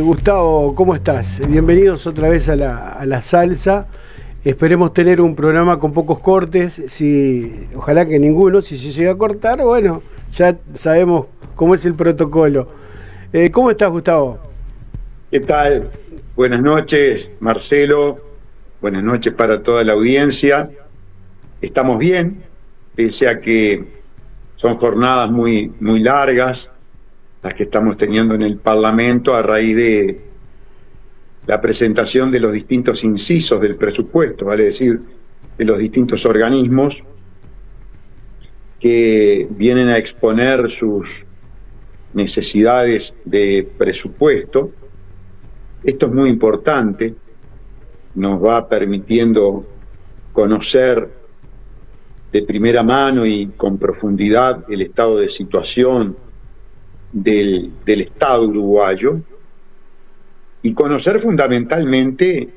Gustavo, ¿cómo estás? Bienvenidos otra vez a la salsa. Esperemos tener un programa con pocos cortes, ojalá que ninguno. Si se llega a cortar, bueno, ya sabemos cómo es el protocolo. ¿Cómo estás, Gustavo? ¿Qué tal? Buenas noches, Marcelo. Buenas noches para toda la audiencia. Estamos bien, pese a que son jornadas muy largas las que estamos teniendo en el Parlamento a raíz de la presentación de los distintos incisos del presupuesto, vale decir, de los distintos organismos que vienen a exponer sus necesidades de presupuesto. Esto es muy importante, nos va permitiendo conocer de primera mano y con profundidad el estado de situación del Estado uruguayo y conocer fundamentalmente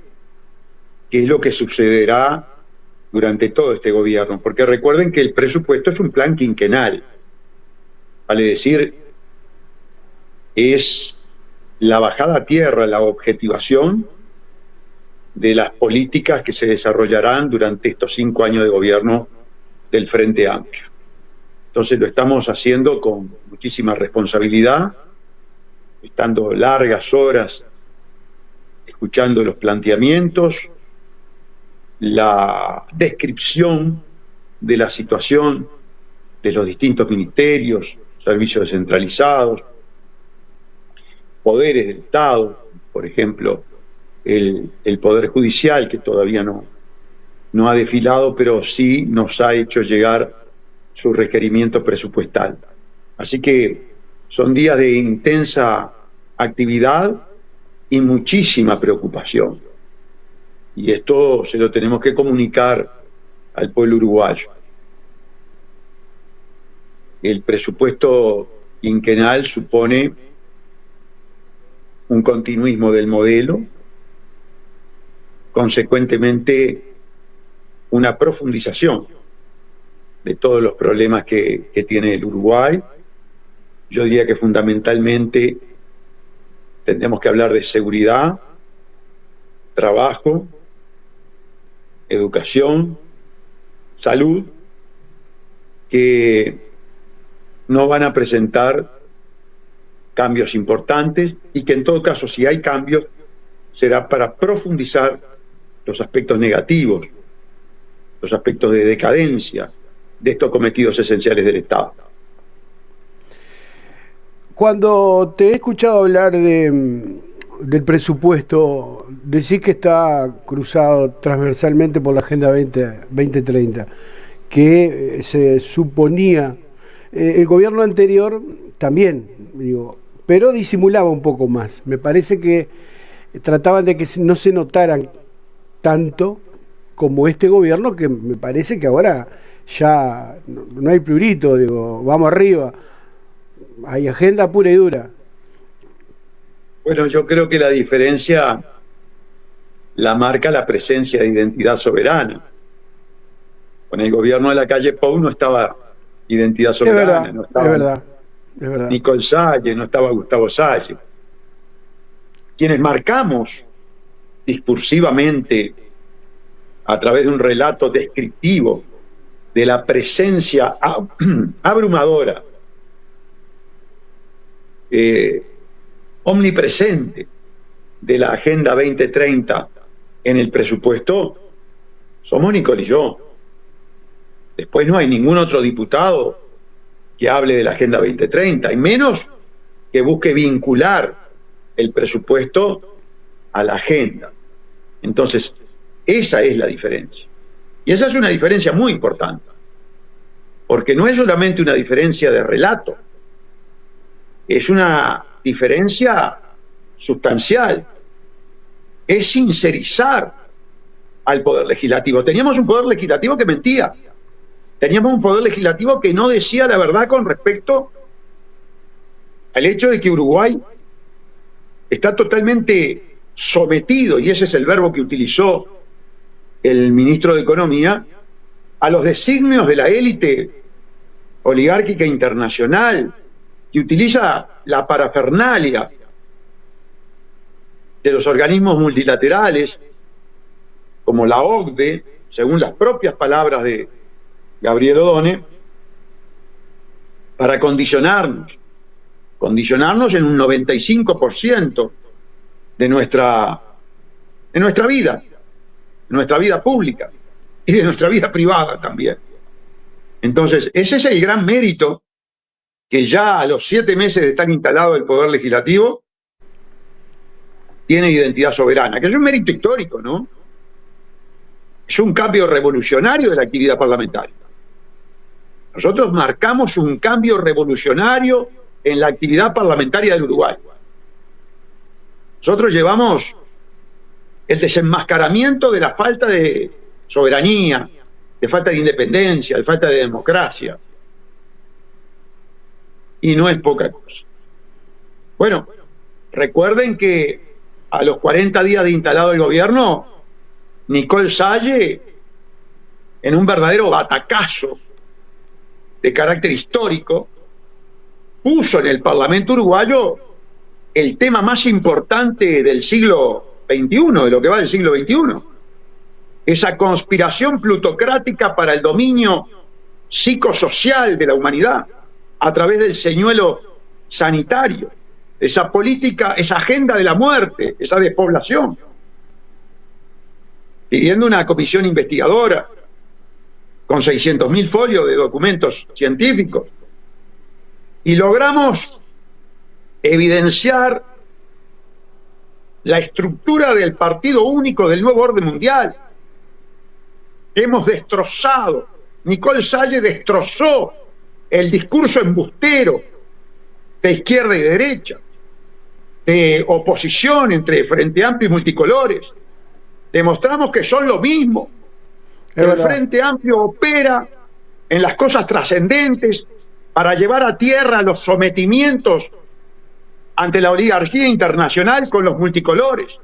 qué es lo que sucederá durante todo este gobierno, porque recuerden que el presupuesto es un plan quinquenal, vale decir, es la bajada a tierra, la objetivación de las políticas que se desarrollarán durante estos 5 años de gobierno del Frente Amplio. Entonces lo estamos haciendo con muchísima responsabilidad, estando largas horas escuchando los planteamientos, la descripción de la situación de los distintos ministerios, servicios descentralizados, poderes del Estado, por ejemplo, el Poder Judicial, que todavía no ha desfilado, pero sí nos ha hecho llegar su requerimiento presupuestal. Así que son días de intensa actividad y muchísima preocupación. Y esto se lo tenemos que comunicar al pueblo uruguayo. El presupuesto quinquenal supone un continuismo del modelo, consecuentemente una profundización de todos los problemas que tiene el Uruguay. Yo diría que fundamentalmente tendremos que hablar de seguridad, trabajo, educación, salud, que no van a presentar cambios importantes y que en todo caso, si hay cambios, será para profundizar los aspectos negativos, los aspectos de decadencia de estos cometidos esenciales del Estado. Cuando te he escuchado hablar del presupuesto, decís que está cruzado transversalmente por la Agenda 2030, que se suponía, el gobierno anterior también, pero disimulaba un poco más. Me parece que trataban de que no se notaran tanto como este gobierno, que me parece que ahora ya no hay prurito, vamos arriba, hay agenda pura y dura. Bueno, yo creo que la diferencia la marca la presencia de identidad soberana. Con el gobierno de la calle Pou no estaba identidad soberana, es no estaba es verdad. Nicole Salle, no estaba Gustavo Salle. Quienes marcamos discursivamente a través de un relato descriptivo de la presencia abrumadora, omnipresente de la Agenda 2030 en el presupuesto, somos Nicole y yo. Después no hay ningún otro diputado que hable de la Agenda 2030, y menos que busque vincular el presupuesto a la agenda. Entonces, esa es la diferencia. Y esa es una diferencia muy importante, porque no es solamente una diferencia de relato, es una diferencia sustancial, es sincerizar al Poder Legislativo. Teníamos un Poder Legislativo que mentía, teníamos un Poder Legislativo que no decía la verdad con respecto al hecho de que Uruguay está totalmente sometido, y ese es el verbo que utilizó el ministro de Economía, a los designios de la élite oligárquica internacional, que utiliza la parafernalia de los organismos multilaterales, como la OCDE, según las propias palabras de Gabriel Odone, para condicionarnos en un 95% de nuestra vida pública y de nuestra vida privada también. Entonces, ese es el gran mérito que ya a los 7 meses de estar instalado el Poder Legislativo tiene identidad soberana, que es un mérito histórico, ¿no? Es un cambio revolucionario de la actividad parlamentaria. Nosotros marcamos un cambio revolucionario en la actividad parlamentaria del Uruguay. Nosotros llevamos el desenmascaramiento de la falta de soberanía, de falta de independencia, de falta de democracia. Y no es poca cosa. Bueno, recuerden que a los 40 días de instalado el gobierno, Nicole Salle, en un verdadero batacazo de carácter histórico, puso en el Parlamento uruguayo el tema más importante del siglo XXI, de lo que va del siglo XXI. Esa conspiración plutocrática para el dominio psicosocial de la humanidad a través del señuelo sanitario, esa política, esa agenda de la muerte, esa despoblación, pidiendo una comisión investigadora con 600.000 folios de documentos científicos, y logramos evidenciar la estructura del partido único del nuevo orden mundial. Hemos destrozado, Nicole Salle destrozó el discurso embustero de izquierda y derecha, de oposición entre Frente Amplio y multicolores. Demostramos que son lo mismo. El Frente Amplio opera en las cosas trascendentes para llevar a tierra los sometimientos ante la oligarquía internacional con los multicolores.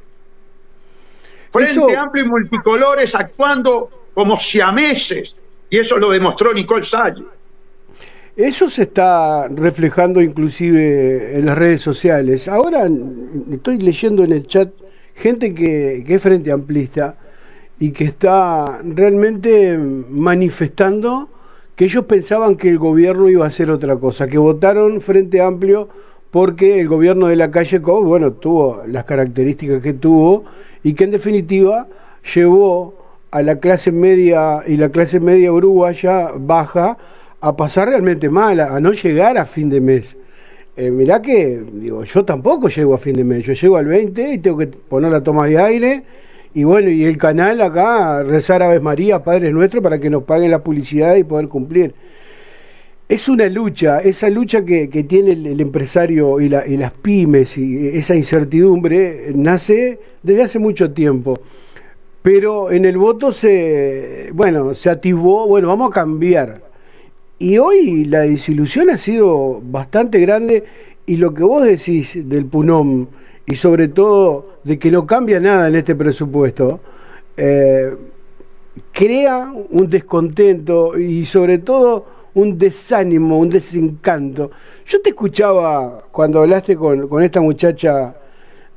Frente Amplio y multicolores actuando como siameses, y eso lo demostró Nicole Salle. Eso se está reflejando inclusive en las redes sociales. Ahora estoy leyendo en el chat gente que es frente amplista y que está realmente manifestando que ellos pensaban que el gobierno iba a hacer otra cosa, que votaron Frente Amplio porque el gobierno de Lacalle Pou, bueno, tuvo las características que tuvo y que en definitiva llevó a la clase media y la clase media uruguaya baja a pasar realmente mal, a no llegar a fin de mes. Mirá que, digo, yo tampoco llego a fin de mes, yo llego al 20 y tengo que poner la toma de aire y bueno, y el canal acá, rezar Aves María, Padre Nuestro, para que nos paguen la publicidad y poder cumplir. Es una lucha, esa lucha que tiene el empresario y las pymes y esa incertidumbre nace desde hace mucho tiempo. Pero en el voto se atisbó, bueno, vamos a cambiar. Y hoy la desilusión ha sido bastante grande y lo que vos decís del PUNOM y sobre todo de que no cambia nada en este presupuesto, crea un descontento y sobre todo un desánimo, un desencanto. Yo te escuchaba cuando hablaste con esta muchacha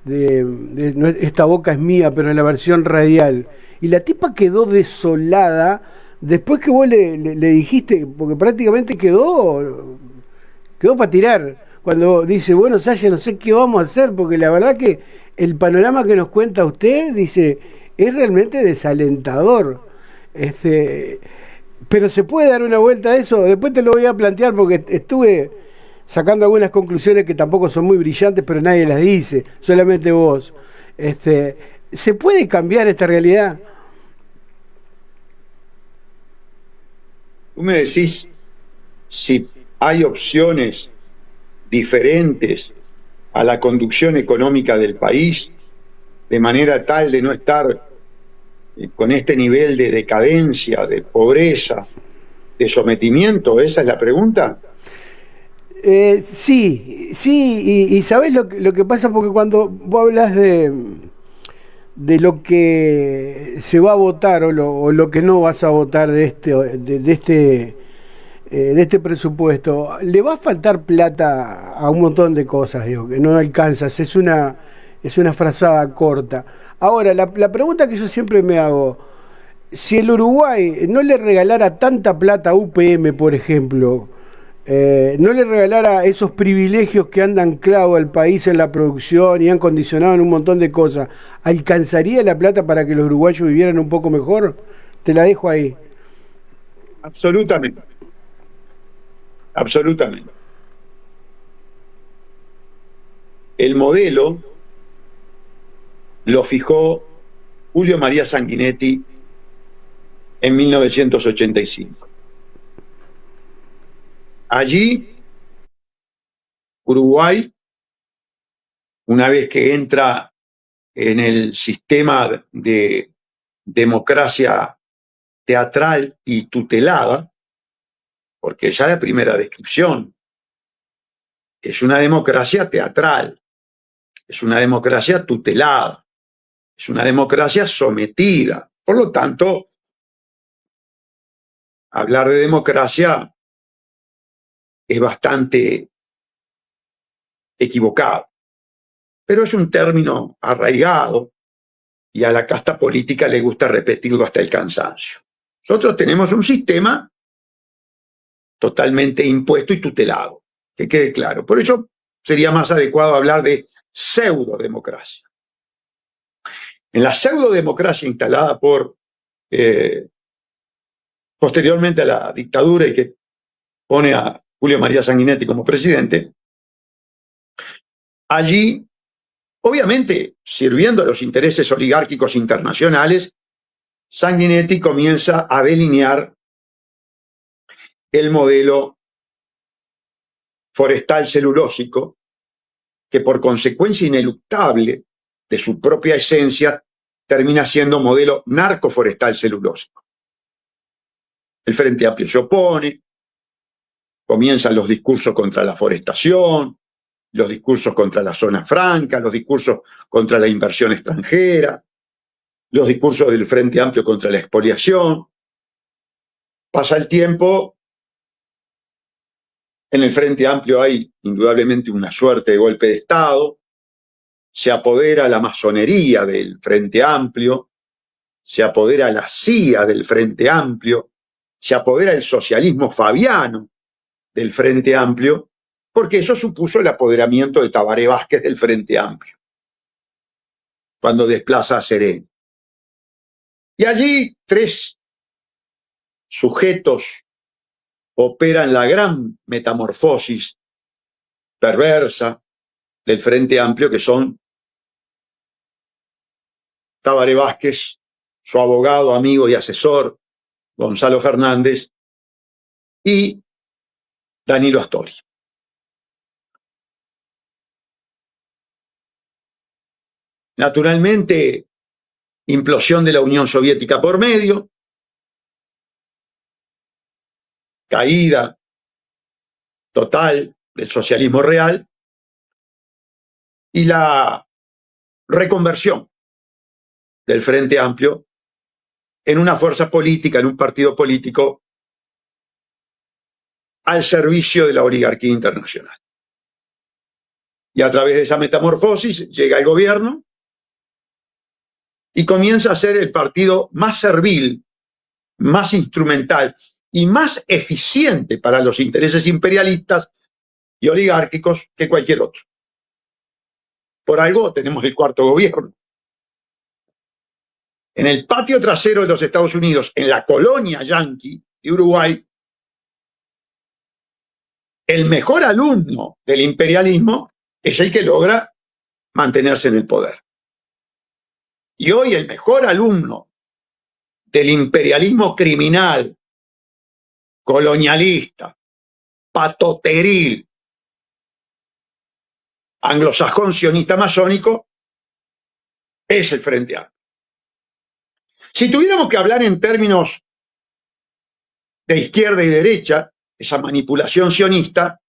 de Esta Boca es Mía, pero en la versión radial, y la tipa quedó desolada después que vos le dijiste, porque prácticamente quedó para tirar, cuando dice, bueno, Salle, no sé qué vamos a hacer, porque la verdad que el panorama que nos cuenta usted, dice, es realmente desalentador. Pero se puede dar una vuelta a eso, después te lo voy a plantear, porque estuve sacando algunas conclusiones que tampoco son muy brillantes, pero nadie las dice, solamente vos. ¿Se puede cambiar esta realidad? Tú me decís si hay opciones diferentes a la conducción económica del país, de manera tal de no estar con este nivel de decadencia, de pobreza, de sometimiento. ¿Esa es la pregunta? Sí, y ¿sabés lo que pasa? Porque cuando vos hablas de lo que se va a votar o lo que no vas a votar de este presupuesto, le va a faltar plata a un montón de cosas, digo, que no alcanzas. Es una es una frazada corta. Ahora, la pregunta que yo siempre me hago, si el Uruguay no le regalara tanta plata a UPM, por ejemplo, no le regalara esos privilegios que han anclado al país en la producción y han condicionado en un montón de cosas, ¿alcanzaría la plata para que los uruguayos vivieran un poco mejor? Te la dejo ahí. Absolutamente, absolutamente. El modelo lo fijó Julio María Sanguinetti en 1985. Allí, Uruguay, una vez que entra en el sistema de democracia teatral y tutelada, porque ya la primera descripción es una democracia teatral, es una democracia tutelada, es una democracia sometida. Por lo tanto, hablar de democracia es bastante equivocado, pero es un término arraigado y a la casta política le gusta repetirlo hasta el cansancio. Nosotros tenemos un sistema totalmente impuesto y tutelado, que quede claro. Por eso sería más adecuado hablar de pseudodemocracia. En la pseudodemocracia instalada posteriormente a la dictadura y que pone a Julio María Sanguinetti como presidente, allí, obviamente, sirviendo a los intereses oligárquicos internacionales, Sanguinetti comienza a delinear el modelo forestal celulósico, que por consecuencia ineluctable de su propia esencia termina siendo modelo narcoforestal celulósico. El Frente Amplio se opone, comienzan los discursos contra la forestación, los discursos contra la zona franca, los discursos contra la inversión extranjera, los discursos del Frente Amplio contra la expoliación. Pasa el tiempo, en el Frente Amplio hay indudablemente una suerte de golpe de Estado, se apodera la masonería del Frente Amplio, se apodera la CIA del Frente Amplio, se apodera el socialismo fabiano del Frente Amplio, porque eso supuso el apoderamiento de Tabaré Vázquez del Frente Amplio, cuando desplaza a Sereno. Y allí tres sujetos operan la gran metamorfosis perversa del Frente Amplio, que son Tabaré Vázquez, su abogado, amigo y asesor, Gonzalo Fernández, y Danilo Astori. Naturalmente, implosión de la Unión Soviética por medio, caída total del socialismo real y la reconversión del Frente Amplio en una fuerza política, en un partido político al servicio de la oligarquía internacional. Y a través de esa metamorfosis llega el gobierno y comienza a ser el partido más servil, más instrumental y más eficiente para los intereses imperialistas y oligárquicos que cualquier otro. Por algo tenemos el cuarto gobierno. En el patio trasero de los Estados Unidos, en la colonia yanqui de Uruguay, el mejor alumno del imperialismo es el que logra mantenerse en el poder. Y hoy el mejor alumno del imperialismo criminal, colonialista, patoteril, anglosajón sionista masónico, es el Frente Amplio. Si tuviéramos que hablar en términos de izquierda y derecha, esa manipulación sionista,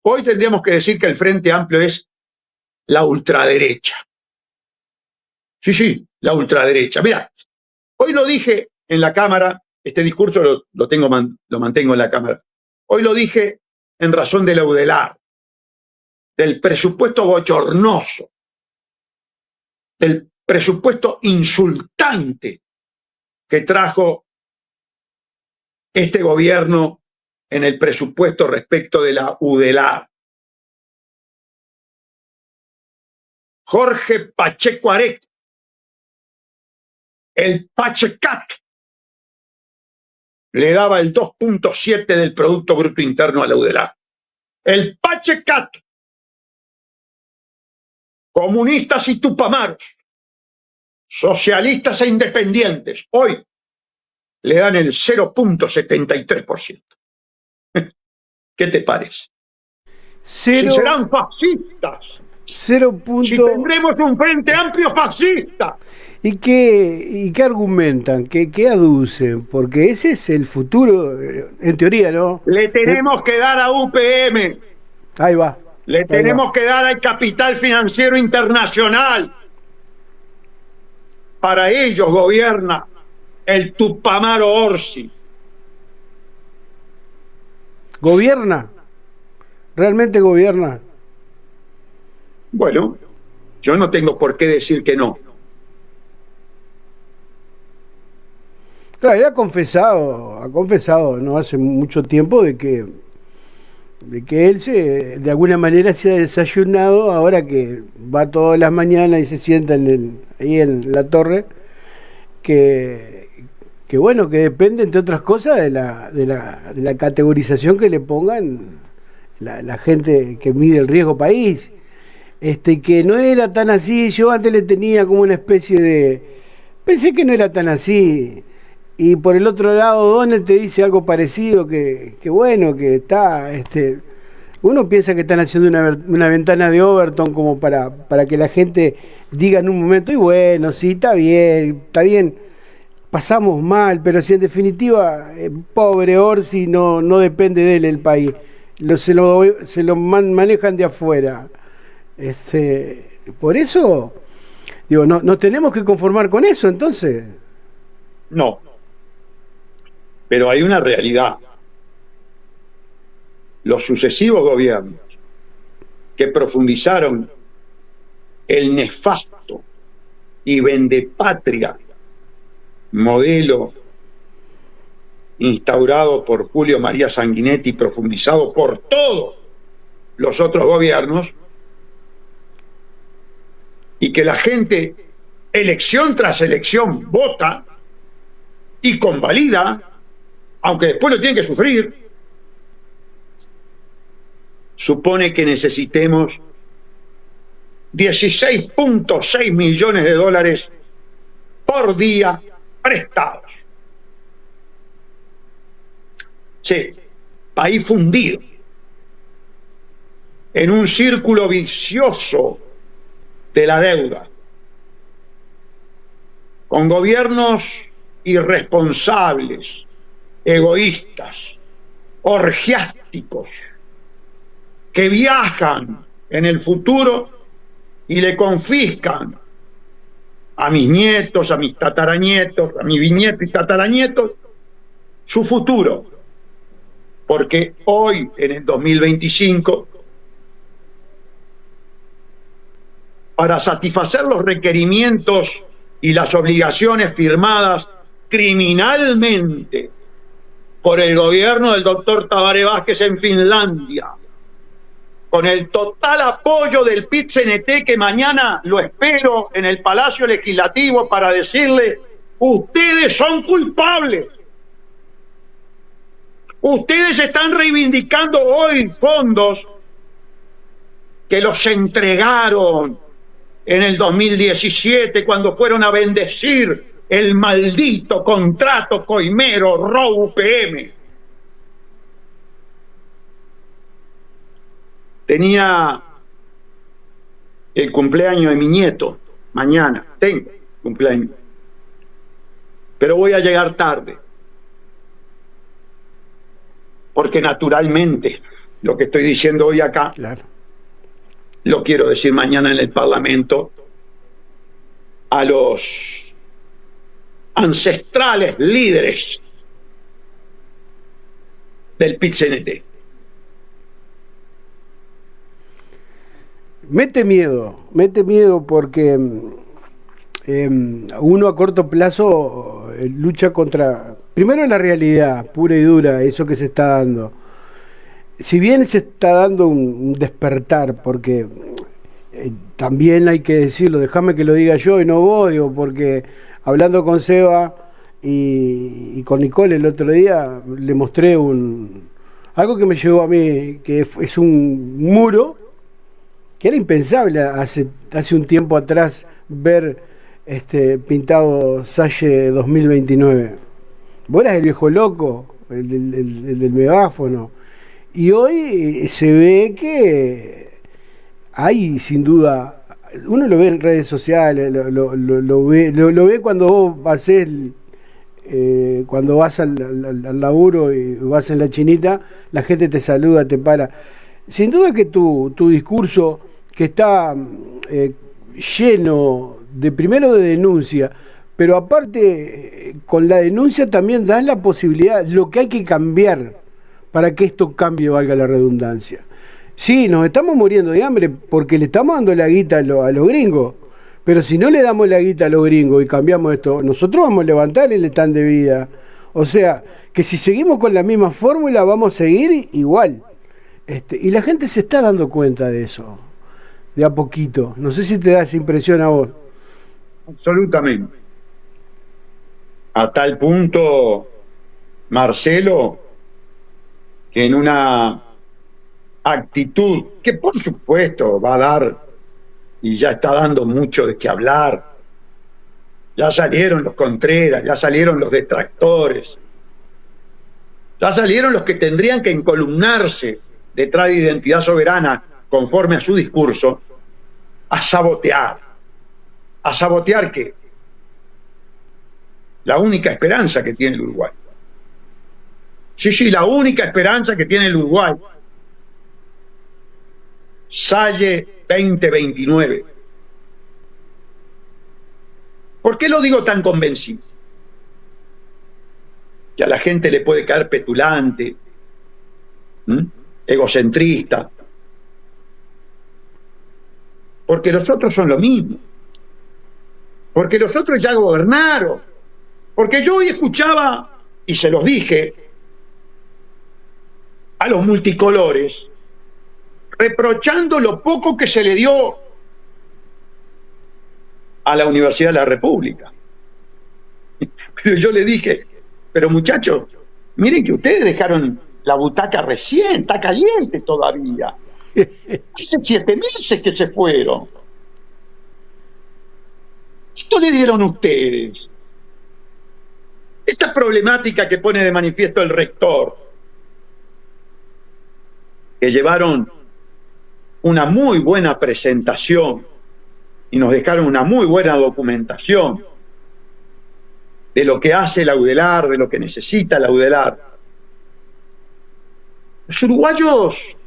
hoy tendríamos que decir que el Frente Amplio es la ultraderecha. Sí, la ultraderecha. Mira, hoy lo dije en la Cámara, este discurso lo mantengo en la Cámara. Hoy lo dije en razón de la UDELAR, del presupuesto bochornoso el presupuesto insultante que trajo este gobierno en el presupuesto respecto de la UDELAR. Jorge Pacheco Areco, el Pachecat, le daba el 2.7 del Producto Bruto Interno a la UDELAR. El Pachecat, comunistas y tupamaros, socialistas e independientes, hoy le dan el 0.73%. ¿Qué te parece? Si serán fascistas, si tendremos un frente amplio fascista. ¿Y qué argumentan? ¿Qué aducen? Porque ese es el futuro, en teoría, ¿no? Le tenemos que dar a UPM. Ahí va. Le tenemos que dar al capital financiero internacional. Para ellos gobierna el Tupamaro Orsi. ¿Gobierna? ¿Realmente gobierna? Bueno, yo no tengo por qué decir que no. Claro, ha confesado no hace mucho tiempo de que él de alguna manera se ha desayunado ahora que va todas las mañanas y se sienta ahí en la torre, que bueno, que depende entre otras cosas de la categorización que le pongan la gente que mide el riesgo país, que no era tan así. Yo antes le tenía como una especie pensé que no era tan así. Y por el otro lado, Donald te dice algo parecido, que bueno, que está, uno piensa que están haciendo una ventana de Overton como para que la gente diga en un momento, y bueno, sí, está bien, pasamos mal, pero si en definitiva, pobre Orsi, no depende de él el país, se lo manejan de afuera. Por eso, digo, ¿nos tenemos que conformar con eso entonces? No. Pero hay una realidad. Los sucesivos gobiernos que profundizaron el nefasto y vendepatria modelo instaurado por Julio María Sanguinetti y profundizado por todos los otros gobiernos, y que la gente, elección tras elección, vota y convalida, aunque después lo tienen que sufrir, supone que necesitemos 16.6 millones de dólares por día prestados. Sí, país fundido en un círculo vicioso de la deuda, con gobiernos irresponsables, egoístas, orgiásticos, que viajan en el futuro y le confiscan a mis nietos, a mis tataranietos, a mis bisnietos y tataranietos, su futuro. Porque hoy, en el 2025, para satisfacer los requerimientos y las obligaciones firmadas criminalmente por el gobierno del doctor Tabaré Vázquez en Finlandia, con el total apoyo del PIT-CNT, que mañana lo espero en el Palacio Legislativo para decirle: ustedes son culpables. Ustedes están reivindicando hoy fondos que los entregaron en el 2017 cuando fueron a bendecir el maldito contrato coimero ROU-UPM. Tenía el cumpleaños de mi nieto mañana, tengo cumpleaños, pero voy a llegar tarde, porque naturalmente lo que estoy diciendo hoy acá, claro, lo quiero decir mañana en el Parlamento a los ancestrales líderes del PIT-CNT. Mete miedo porque uno a corto plazo lucha contra, primero la realidad pura y dura, eso que se está dando. Si bien se está dando un despertar, porque también hay que decirlo, déjame que lo diga yo y no vos, digo, porque hablando con Seba y con Nicole el otro día, le mostré algo que me llegó a mí, que es un muro, que era impensable hace un tiempo atrás ver pintado Salle 2029. Vos eras el viejo loco, el del megáfono. Y hoy se ve que hay sin duda, uno lo ve en redes sociales, lo ve cuando vos cuando vas al laburo y vas en la chinita, la gente te saluda, te para. Sin duda que tu discurso, que está lleno de primero de denuncia, pero aparte con la denuncia también das la posibilidad, lo que hay que cambiar para que esto cambie, valga la redundancia. Sí, nos estamos muriendo de hambre porque le estamos dando la guita a los gringos, pero si no le damos la guita a los gringos y cambiamos esto, nosotros vamos a levantar el stand de vida. O sea, que si seguimos con la misma fórmula vamos a seguir igual. Y la gente se está dando cuenta de eso, de a poquito. No sé si te da esa impresión a vos. Absolutamente. A tal punto, Marcelo, que en una actitud que por supuesto va a dar y ya está dando mucho de qué hablar, ya salieron los Contreras, ya salieron los detractores, ya salieron los que tendrían que encolumnarse detrás de Identidad Soberana conforme a su discurso, a sabotear. ¿A sabotear qué? La única esperanza que tiene el Uruguay. Sí, la única esperanza que tiene el Uruguay. Salle 2029. ¿Por qué lo digo tan convencido? Que a la gente le puede caer petulante, egocentrista, porque los otros son lo mismo, porque los otros ya gobernaron, porque yo hoy escuchaba, y se los dije, a los multicolores, reprochando lo poco que se le dio a la Universidad de la República. Pero yo le dije, pero muchachos, miren que ustedes dejaron la butaca recién, está caliente todavía. Hace 7 meses que se fueron. Esto le dieron ustedes. Esta problemática que pone de manifiesto el rector, que llevaron una muy buena presentación y nos dejaron una muy buena documentación de lo que hace la UDELAR, de lo que necesita la UDELAR. Los uruguayos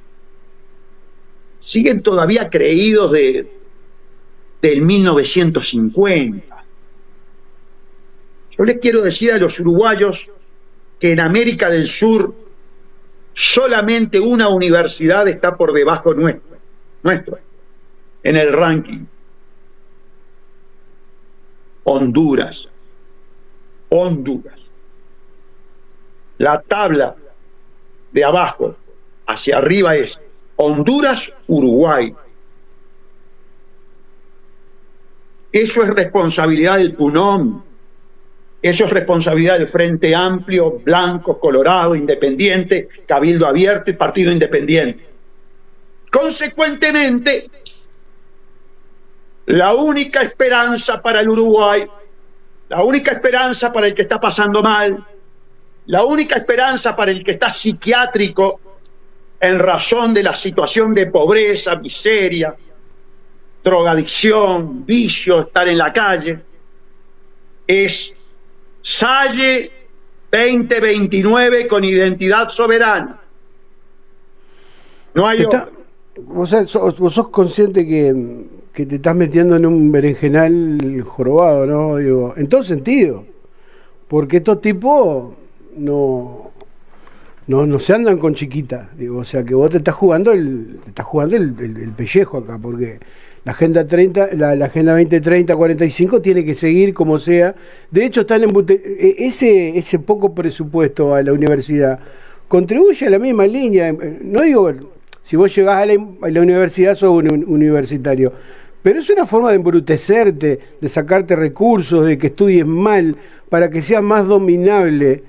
siguen todavía creídos del 1950. Yo les quiero decir a los uruguayos que en América del Sur solamente una universidad está por debajo nuestro, en el ranking. Honduras. La tabla de abajo hacia arriba es Honduras, Uruguay. Eso es responsabilidad del PUNOM, eso es responsabilidad del Frente Amplio, Blanco, Colorado, Independiente, Cabildo Abierto y Partido Independiente. Consecuentemente, la única esperanza para el Uruguay, la única esperanza para el que está pasando mal, la única esperanza para el que está psiquiátrico en razón de la situación de pobreza, miseria, drogadicción, vicio, estar en la calle, es Salle 2029 con Identidad Soberana. No hay otra. Vos sos consciente que te estás metiendo en un berenjenal jorobado, ¿no? Digo, en todo sentido. Porque estos tipos no no se andan con chiquita, digo, o sea que vos te estás jugando el pellejo acá, porque la Agenda 30, la Agenda 2030, 45 tiene que seguir como sea. De hecho, ese poco presupuesto a la universidad contribuye a la misma línea. No digo, si vos llegás a la universidad sos un universitario, pero es una forma de embrutecerte, de sacarte recursos, de que estudies mal, para que seas más dominable,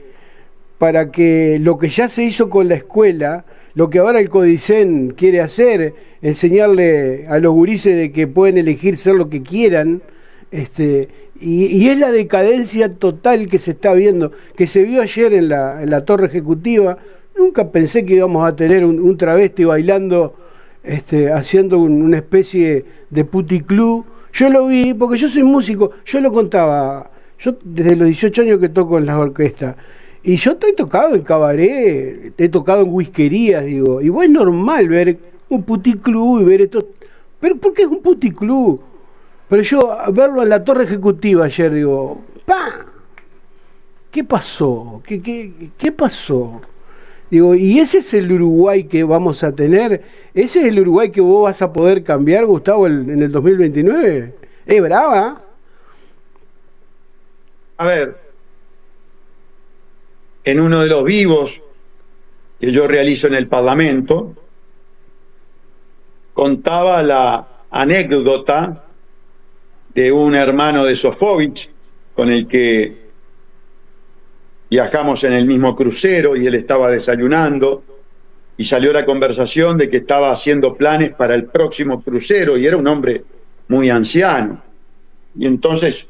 para que lo que ya se hizo con la escuela, lo que ahora el Codicen quiere hacer, enseñarle a los gurises de que pueden elegir ser lo que quieran, y es la decadencia total que se está viendo, que se vio ayer en la torre ejecutiva. Nunca pensé que íbamos a tener un travesti bailando, haciendo una especie de puticlub. Yo lo vi, porque yo soy músico, yo lo contaba, yo desde los 18 años que toco en las orquestas, y yo estoy tocado en cabaret, he tocado en whiskerías, digo, y vos es normal ver un puticlub y ver esto, pero ¿por qué es un puticlub? Pero yo verlo en la torre ejecutiva ayer, digo, ¡pah! ¿Qué pasó? ¿Qué pasó? Digo, ¿y ese es el Uruguay que vamos a tener? ¿Ese es el Uruguay que vos vas a poder cambiar, Gustavo, en el 2029? ¿Es brava? A ver, en uno de los vivos que yo realizo en el Parlamento, contaba la anécdota de un hermano de Sofovich con el que viajamos en el mismo crucero y él estaba desayunando y salió la conversación de que estaba haciendo planes para el próximo crucero y era un hombre muy anciano. Y entonces,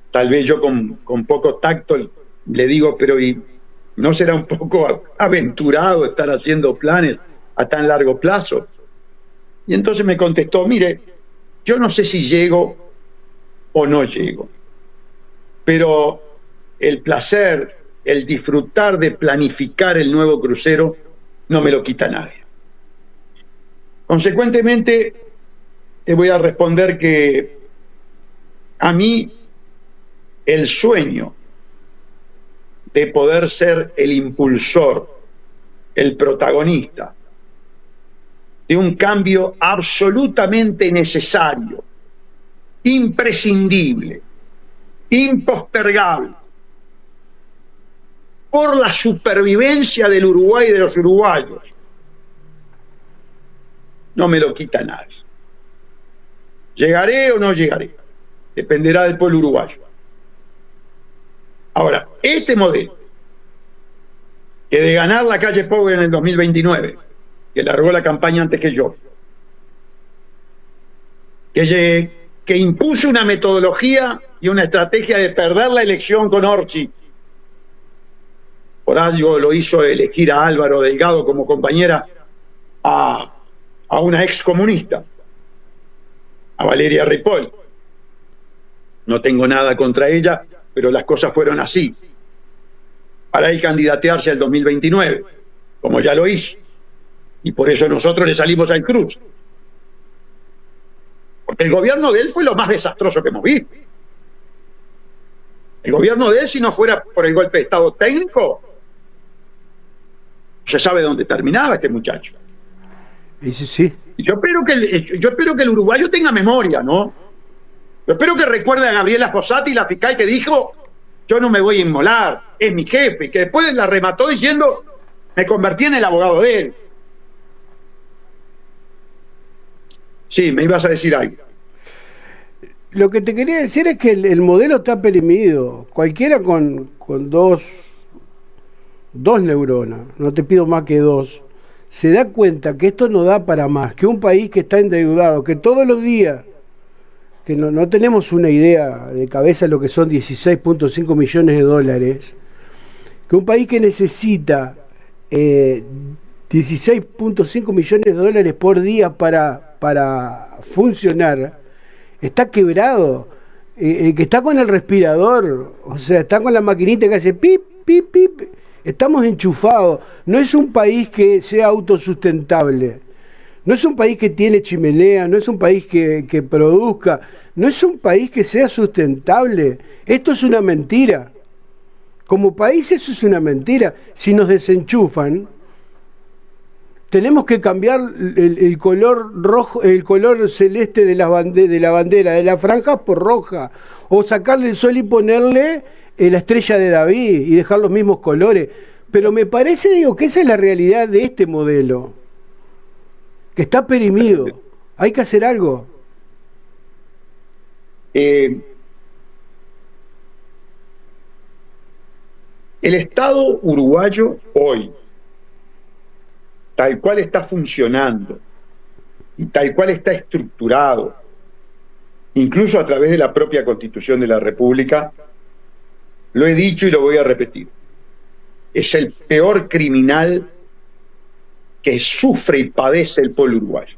tal vez yo con poco tacto le digo, pero ¿y no será un poco aventurado estar haciendo planes a tan largo plazo? Y entonces me contestó, mire, yo no sé si llego o no llego, pero el placer, el disfrutar de planificar el nuevo crucero, no me lo quita nadie. Consecuentemente, te voy a responder que a mí el sueño de poder ser el impulsor, el protagonista de un cambio absolutamente necesario, imprescindible, impostergable, por la supervivencia del Uruguay y de los uruguayos, no me lo quita nadie. ¿Llegaré o no llegaré? Dependerá del pueblo uruguayo. Ahora, este modelo, que de ganar la calle Pou en el 2029, que largó la campaña antes que yo, que impuso una metodología y una estrategia de perder la elección con Orsi, por algo lo hizo elegir a Álvaro Delgado como compañera a una ex comunista, a Valeria Ripoll. No tengo nada contra ella, pero las cosas fueron así. Para él candidatearse al 2029, como ya lo hizo. Y por eso nosotros le salimos al cruz. Porque el gobierno de él fue lo más desastroso que hemos visto. El gobierno de él, si no fuera por el golpe de Estado técnico, se sabe dónde terminaba este muchacho. Y sí. Y yo espero que el uruguayo tenga memoria, ¿no? Yo espero que recuerde a Gabriela Fossati, la fiscal que dijo, yo no me voy a inmolar, es mi jefe, que después la remató diciendo, me convertí en el abogado de él. Sí, me ibas a decir algo. Lo que te quería decir es que el modelo está perimido. Cualquiera con dos neuronas, no te pido más que dos, se da cuenta que esto no da para más, que un país que está endeudado, que todos los días, que no tenemos una idea de cabeza de lo que son 16.5 millones de dólares, que un país que necesita 16.5 millones de dólares por día para funcionar, está quebrado, que está con el respirador, o sea, está con la maquinita que hace pip, pip, pip. Estamos enchufados. No es un país que sea autosustentable. No es un país que tiene chimenea, no es un país que produzca, no es un país que sea sustentable. Esto es una mentira. Como país eso es una mentira. Si nos desenchufan, tenemos que cambiar el color rojo, el color celeste de la bandera, de la franja por roja, o sacarle el sol y ponerle la estrella de David y dejar los mismos colores. Pero me parece, digo, que esa es la realidad de este modelo, que está perimido. Hay que hacer algo. El Estado uruguayo hoy, tal cual está funcionando y tal cual está estructurado, incluso a través de la propia Constitución de la República, lo he dicho y lo voy a repetir, es el peor criminal que sufre y padece el pueblo uruguayo.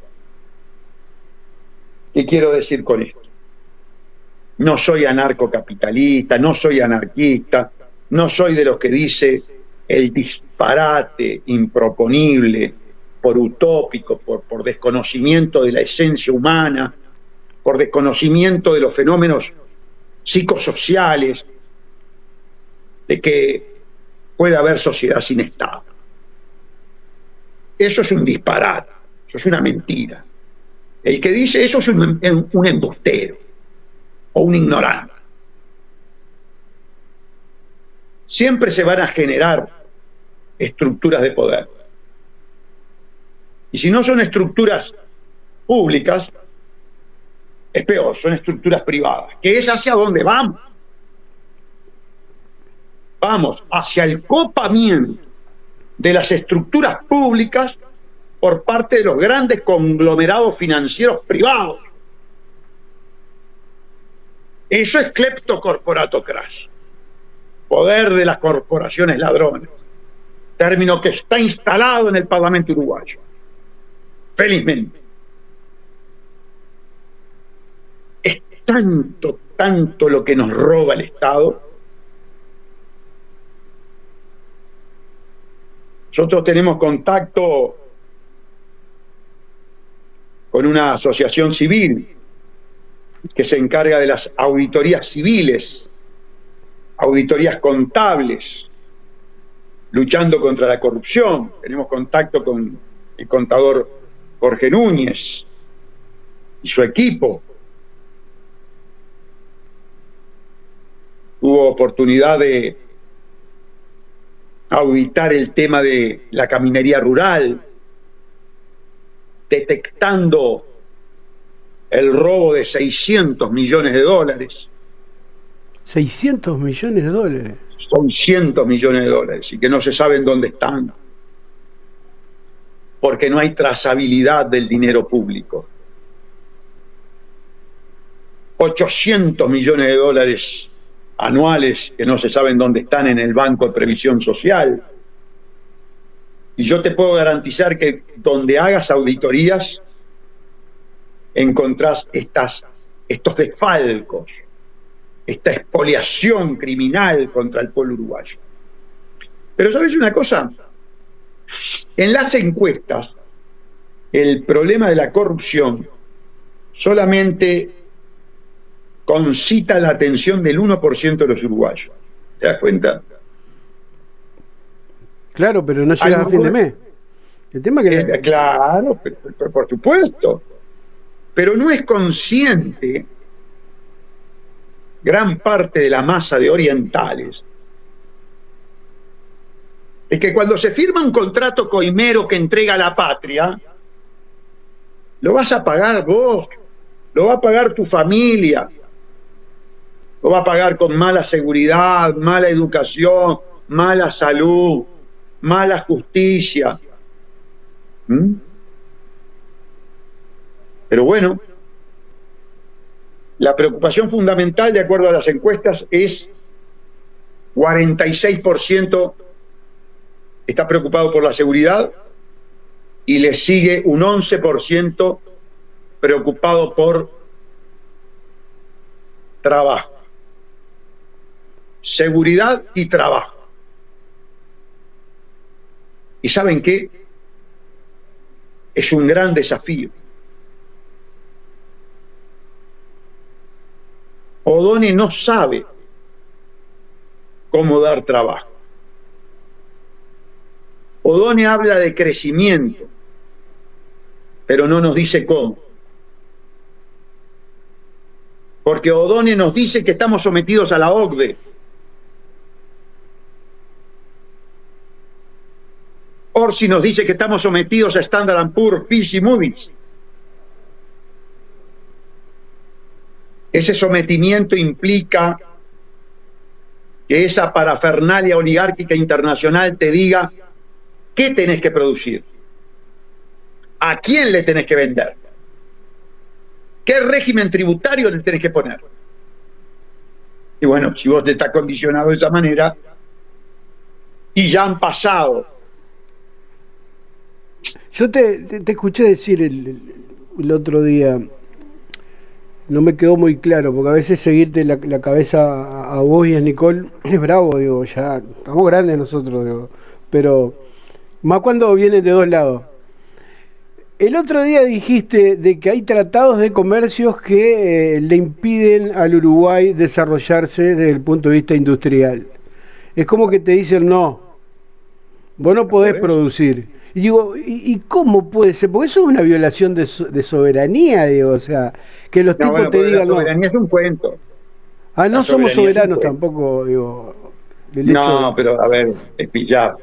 ¿Qué quiero decir con esto? No soy anarcocapitalista, no soy anarquista, no soy de los que dice el disparate improponible por utópico, por desconocimiento de la esencia humana, por desconocimiento de los fenómenos psicosociales, de que puede haber sociedad sin Estado. Eso es un disparate, eso es una mentira. El que dice eso es un embustero o un ignorante. Siempre se van a generar estructuras de poder. Y si no son estructuras públicas, es peor, son estructuras privadas, que es hacia donde vamos. Vamos hacia el copamiento de las estructuras públicas por parte de los grandes conglomerados financieros privados. Eso es cleptocorporatocracia, poder de las corporaciones ladrones, término que está instalado en el Parlamento uruguayo, felizmente. Es tanto lo que nos roba el Estado. Nosotros tenemos contacto con una asociación civil que se encarga de las auditorías civiles, auditorías contables, luchando contra la corrupción. Tenemos contacto con el contador Jorge Núñez y su equipo. Hubo oportunidad de auditar el tema de la caminería rural, detectando el robo de 600 millones de dólares. 600 millones de dólares. Son cientos millones de dólares y que no se saben dónde están, porque no hay trazabilidad del dinero público. 800 millones de dólares anuales que no se saben dónde están en el Banco de Previsión Social. Y yo te puedo garantizar que donde hagas auditorías encontrás estos desfalcos, esta expoliación criminal contra el pueblo uruguayo. Pero ¿sabes una cosa? En las encuestas, el problema de la corrupción solamente concita la atención del 1% de los uruguayos. ¿Te das cuenta? Claro, pero no llega a fin de mes. El tema que... Claro, pero por supuesto. Pero no es consciente gran parte de la masa de orientales es que cuando se firma un contrato coimero que entrega a la patria, lo vas a pagar vos, lo va a pagar tu familia, lo va a pagar con mala seguridad, mala educación, mala salud, mala justicia. Pero bueno, la preocupación fundamental, de acuerdo a las encuestas, es 46% está preocupado por la seguridad y le sigue un 11% preocupado por trabajo. Seguridad y trabajo. ¿Y saben qué? Es un gran desafío. Odone no sabe cómo dar trabajo. Odone habla de crecimiento, pero no nos dice cómo. Porque Odone nos dice que estamos sometidos a la OCDE. Orsi nos dice que estamos sometidos a Standard & Poor's, Fitch y Moody's. Ese sometimiento implica que esa parafernalia oligárquica internacional te diga qué tenés que producir, a quién le tenés que vender, qué régimen tributario le tenés que poner. Y bueno, si vos te estás condicionado de esa manera y ya han pasado. Yo te escuché decir el otro día, no me quedó muy claro, porque a veces seguirte la cabeza a vos y a Nicole es bravo, digo, ya estamos grandes nosotros, digo, pero más cuando vienen de dos lados. El otro día dijiste de que hay tratados de comercios que le impiden al Uruguay desarrollarse desde el punto de vista industrial. Es como que te dicen, no, vos no podés producir. Y digo, ¿y cómo puede ser? Porque eso es una violación de soberanía, digo, o sea, que los tipos te digan... La soberanía es un cuento. Ah, no somos soberanos tampoco, digo... No, pero a ver, es pillar.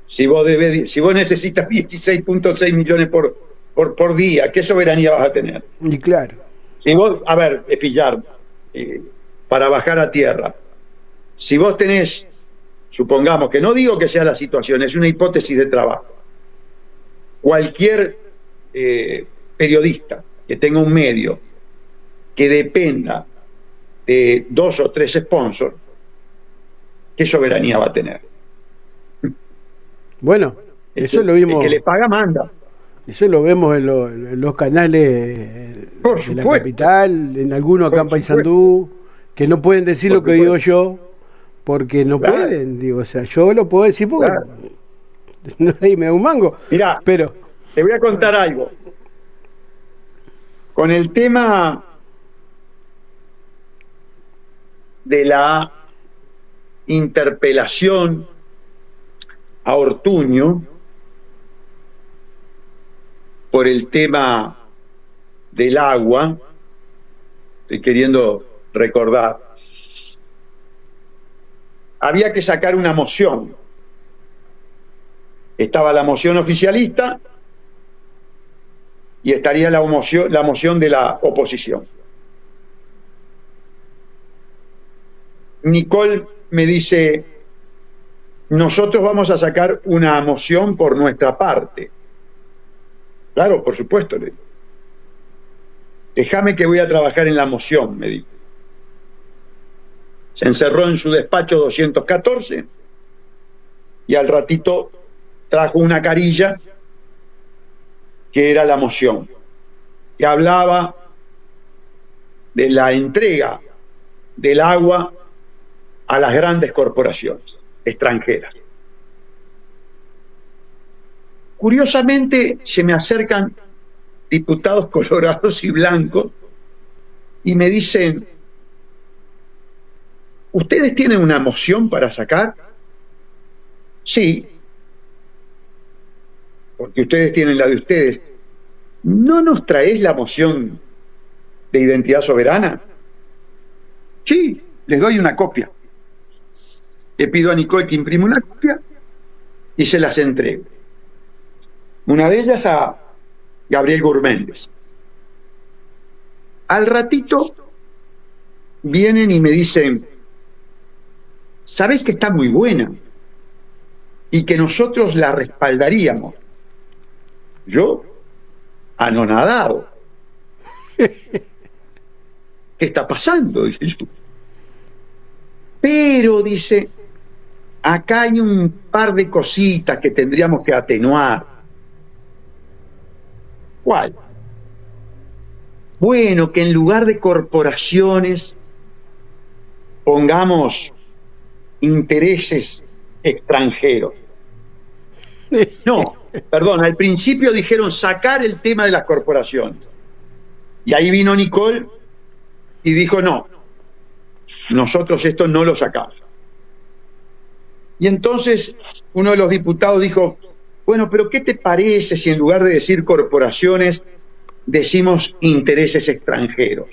Si vos necesitas 16.6 millones por día, ¿qué soberanía vas a tener? Y claro. Si vos, a ver, es pillar, para bajar a tierra. Si vos tenés, supongamos, que no digo que sea la situación, es una hipótesis de trabajo. Cualquier periodista que tenga un medio que dependa de 2 o 3 sponsors, ¿qué soberanía va a tener? Bueno, eso lo vimos. El que le paga manda. Eso lo vemos en los canales de la capital, en algunos acá en Paysandú, que no pueden decir lo que digo yo, porque no pueden, digo, o sea, yo lo puedo decir porque nadie me da un mango. Mirá, pero te voy a contar algo. Con el tema de la interpelación a Ortuño por el tema del agua, estoy queriendo recordar, había que sacar una moción. Estaba la moción oficialista y estaría la moción de la oposición. Nicole me dice, nosotros vamos a sacar una moción por nuestra parte. Claro, por supuesto, le digo. Déjame que voy a trabajar en la moción, me dijo. Se encerró en su despacho 214 y al ratito trajo una carilla que era la moción, que hablaba de la entrega del agua a las grandes corporaciones extranjeras. Curiosamente se me acercan diputados colorados y blancos y me dicen, ¿ustedes tienen una moción para sacar? Sí, porque ustedes tienen la de ustedes. ¿No nos traes la moción de identidad soberana? Sí, les doy una copia. Le pido a Nicole que imprima una copia y se las entrego. Una de ellas a Gabriel Gurméndez. Al ratito vienen y me dicen, ¿sabés que está muy buena? Y que nosotros la respaldaríamos. Yo, anonadado. ¿Qué está pasando? Dice yo. Pero, dice, acá hay un par de cositas que tendríamos que atenuar. ¿Cuál? Bueno, que en lugar de corporaciones pongamos intereses extranjeros. No, perdón, al principio dijeron sacar el tema de las corporaciones. Y ahí vino Nicole y dijo, no, nosotros esto no lo sacamos. Y entonces uno de los diputados dijo, bueno, pero ¿qué te parece si en lugar de decir corporaciones decimos intereses extranjeros?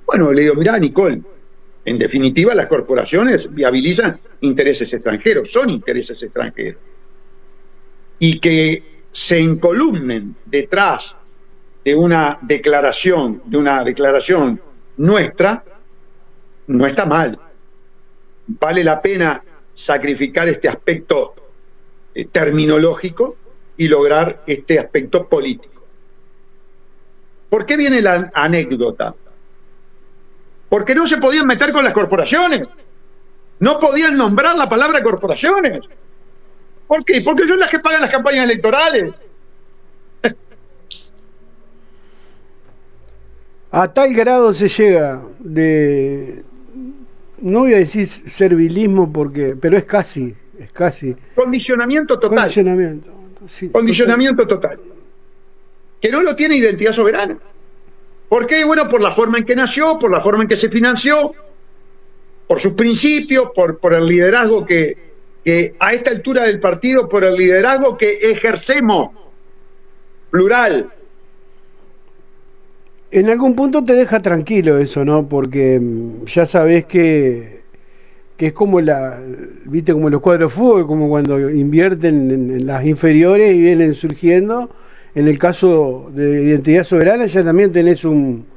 Bueno, le digo, mirá, Nicole, en definitiva las corporaciones viabilizan intereses extranjeros, son intereses extranjeros. Y que se encolumnen detrás de una declaración nuestra, no está mal. Vale la pena sacrificar este aspecto terminológico y lograr este aspecto político. ¿Por qué viene la anécdota? Porque no se podían meter con las corporaciones. No podían nombrar la palabra corporaciones. ¿Por qué? Porque son las que pagan las campañas electorales. A tal grado se llega de, no voy a decir servilismo porque, pero es casi. Condicionamiento total. Condicionamiento. Sí, Condicionamiento total. Que no lo tiene Identidad Soberana. ¿Por qué? Bueno, por la forma en que nació, por la forma en que se financió, por sus principios, por el liderazgo que a esta altura del partido, por el liderazgo que ejercemos, plural. En algún punto te deja tranquilo eso, ¿no? Porque ya sabés que es como viste, como los cuadros de fútbol, como cuando invierten en las inferiores y vienen surgiendo. En el caso de Identidad Soberana ya también tenés un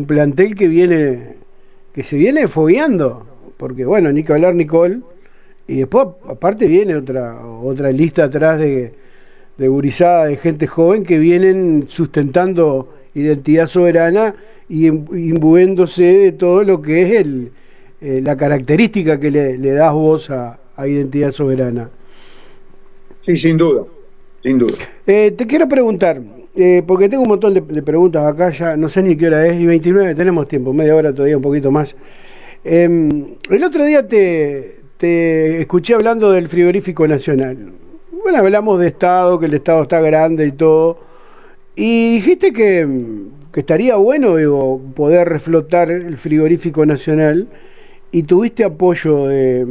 plantel que se viene fogueando, porque bueno, ni que hablar Nicole, y después aparte viene otra lista atrás de gurizada, de gente joven que vienen sustentando Identidad Soberana y imbuéndose de todo lo que es la característica que le das vos a Identidad Soberana. Sí, sin duda. Te quiero preguntar, porque tengo un montón de preguntas acá, ya no sé ni qué hora es, y 29, tenemos tiempo, media hora todavía, un poquito más. El otro día te escuché hablando del frigorífico nacional. Bueno, hablamos de Estado, que el Estado está grande y todo, y dijiste que estaría bueno, digo, poder reflotar el frigorífico nacional, y tuviste apoyo de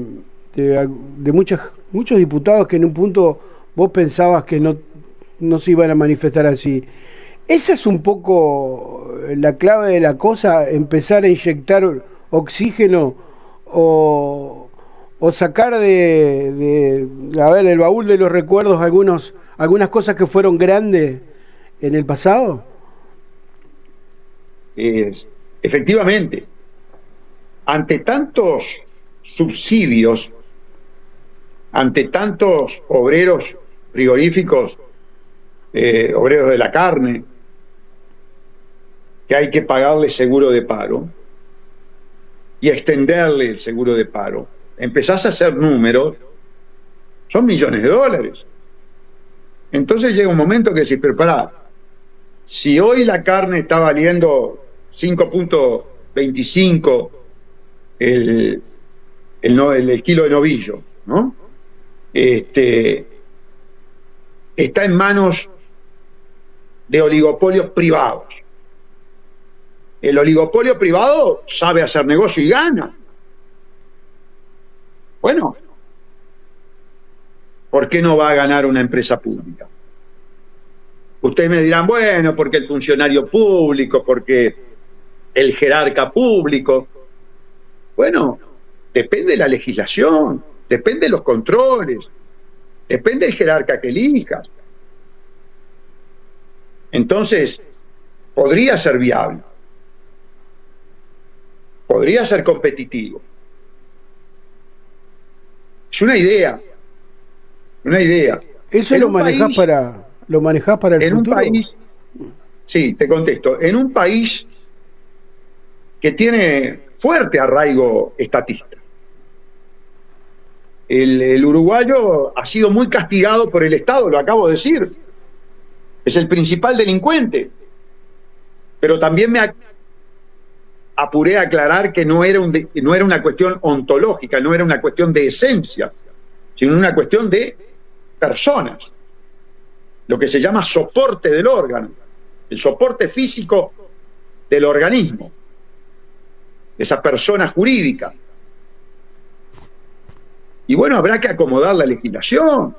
muchos diputados que en un punto vos pensabas que no se iban a manifestar así. Esa es un poco la clave de la cosa, empezar a inyectar oxígeno o sacar del baúl de los recuerdos algunas cosas que fueron grandes en el pasado. Efectivamente, ante tantos subsidios, ante tantos obreros frigoríficos, obreros de la carne, que hay que pagarle seguro de paro y extenderle el seguro de paro, empezás a hacer números, son millones de dólares. Entonces llega un momento que decís, pero pará, si hoy la carne está valiendo 5.25 el kilo de novillo, ¿no? Está en manos de oligopolios privados. El oligopolio privado sabe hacer negocio y gana. Bueno, ¿por qué no va a ganar una empresa pública? Ustedes me dirán, bueno, porque el funcionario público, porque el jerarca público. Bueno, depende de la legislación, depende de los controles, depende del jerarca que elijas. Entonces, podría ser viable, podría ser competitivo. Es una idea. ¿Eso lo manejás para el futuro? En un país, sí, te contesto, en un país que tiene fuerte arraigo estatista. El uruguayo ha sido muy castigado por el Estado, lo acabo de decir. Es el principal delincuente. Pero también me apuré a aclarar que no era una cuestión ontológica, no era una cuestión de esencia, sino una cuestión de personas. Lo que se llama soporte del órgano, el soporte físico del organismo, esa persona jurídica. Y bueno, habrá que acomodar la legislación.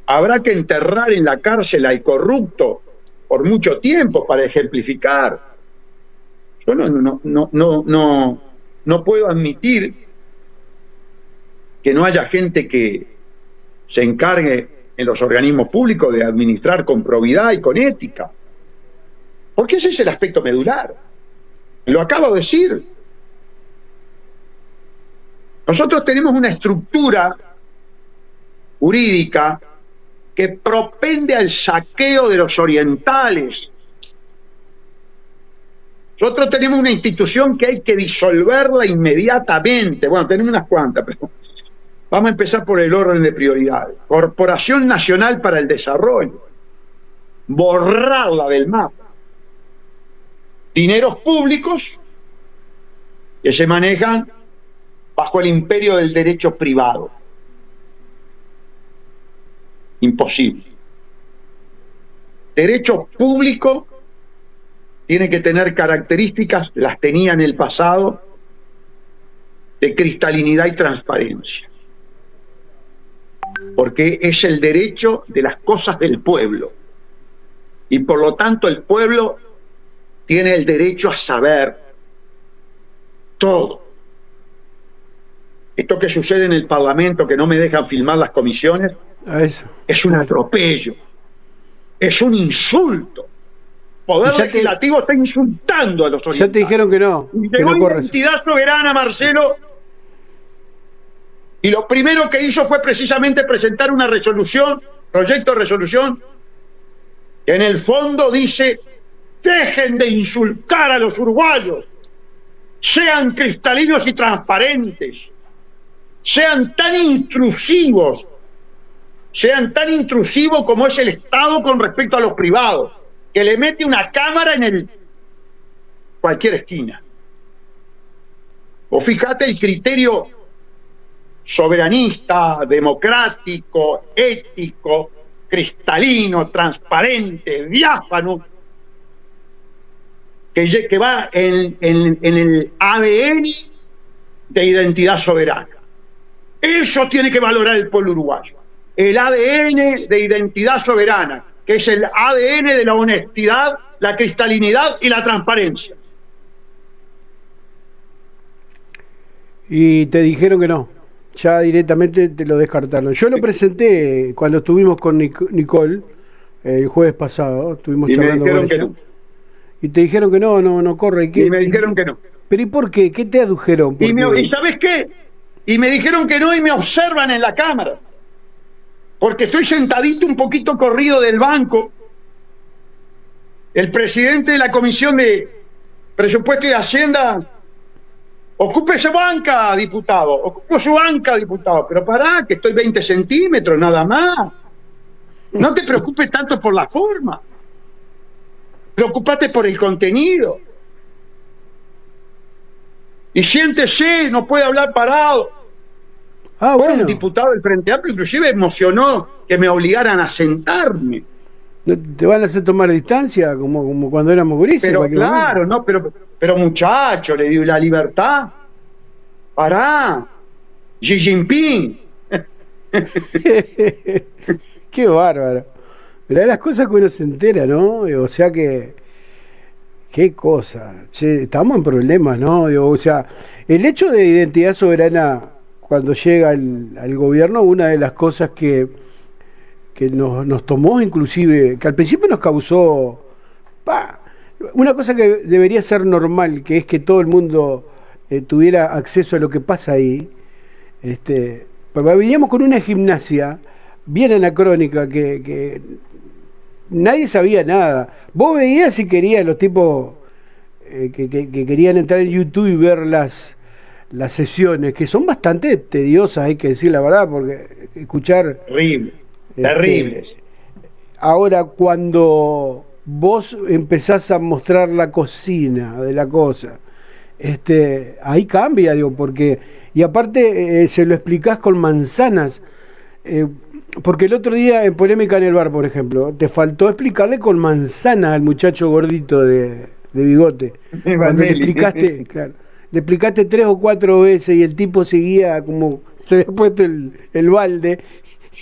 Habrá que enterrar en la cárcel al corrupto por mucho tiempo para ejemplificar. Yo no puedo admitir que no haya gente que se encargue en los organismos públicos de administrar con probidad y con ética. Porque ese es el aspecto medular. Lo acabo de decir. Nosotros tenemos una estructura jurídica que propende al saqueo de los orientales. Nosotros tenemos una institución que hay que disolverla inmediatamente. Bueno, tenemos unas cuantas, pero vamos a empezar por el orden de prioridades. Corporación Nacional para el Desarrollo. Borrarla del mapa. Dineros públicos que se manejan bajo el imperio del derecho privado. Imposible. Derecho público tiene que tener características, las tenía en el pasado, de cristalinidad y transparencia. Porque es el derecho de las cosas del pueblo. Y por lo tanto el pueblo tiene el derecho a saber todo. Esto que sucede en el Parlamento, que no me dejan filmar las comisiones, es un atropello, es un insulto. Poder legislativo está insultando a los orientales. Ya te dijeron que no. Llegó Identidad Soberana, Marcelo, y lo primero que hizo fue precisamente presentar una resolución, proyecto de resolución, que en el fondo dice: dejen de insultar a los uruguayos, sean cristalinos y transparentes, sean tan intrusivos como es el Estado con respecto a los privados, que le mete una cámara en cualquier esquina. O fíjate el criterio soberanista, democrático, ético, cristalino, transparente, diáfano, que va en el ADN de Identidad Soberana. Eso tiene que valorar el pueblo uruguayo. El ADN de Identidad Soberana, que es el ADN de la honestidad, la cristalinidad y la transparencia. Y te dijeron que no, ya directamente te lo descartaron. Yo lo presenté cuando estuvimos con Nicole el jueves pasado, estuvimos charlando con ella. Y te dijeron que no corre. Y me dijeron que no. ¿Pero y por qué? ¿Qué te adujeron? ¿Y sabes qué? Y me dijeron que no y me observan en la cámara. Porque estoy sentadito un poquito corrido del banco. El presidente de la Comisión de Presupuesto y Hacienda: ocupe esa banca, diputado. Ocupo su banca, diputado. Pero pará, que estoy 20 centímetros, nada más. No te preocupes tanto por la forma. Preocupate por el contenido. Y siéntese, no puede hablar parado. Bueno. Un diputado del Frente Amplio inclusive emocionó que me obligaran a sentarme. ¿Te van a hacer tomar distancia como cuando éramos gurises? Pero claro, no, pero muchacho, le digo, la libertad. Pará. Xi Jinping. Qué bárbaro. Pero hay las cosas que uno se entera, ¿no? O sea que... Qué cosa. Che, estamos en problemas, ¿no? O sea, el hecho de Identidad Soberana, cuando llega al gobierno, una de las cosas que nos tomó, inclusive, que al principio nos causó... una cosa que debería ser normal, que es que todo el mundo tuviera acceso a lo que pasa ahí. Porque veníamos con una gimnasia bien anacrónica que nadie sabía nada. Vos veías si querías los tipos que querían entrar en YouTube y ver las sesiones, que son bastante tediosas, hay que decir la verdad, porque escuchar... Terribles. Ahora, cuando vos empezás a mostrar la cocina de la cosa, ahí cambia, digo, porque... Y aparte se lo explicás con manzanas, porque el otro día en Polémica en el Bar, por ejemplo, te faltó explicarle con manzanas al muchacho gordito de bigote. Cuando le explicaste, claro, le explicaste 3 o 4 veces y el tipo seguía como se había puesto el balde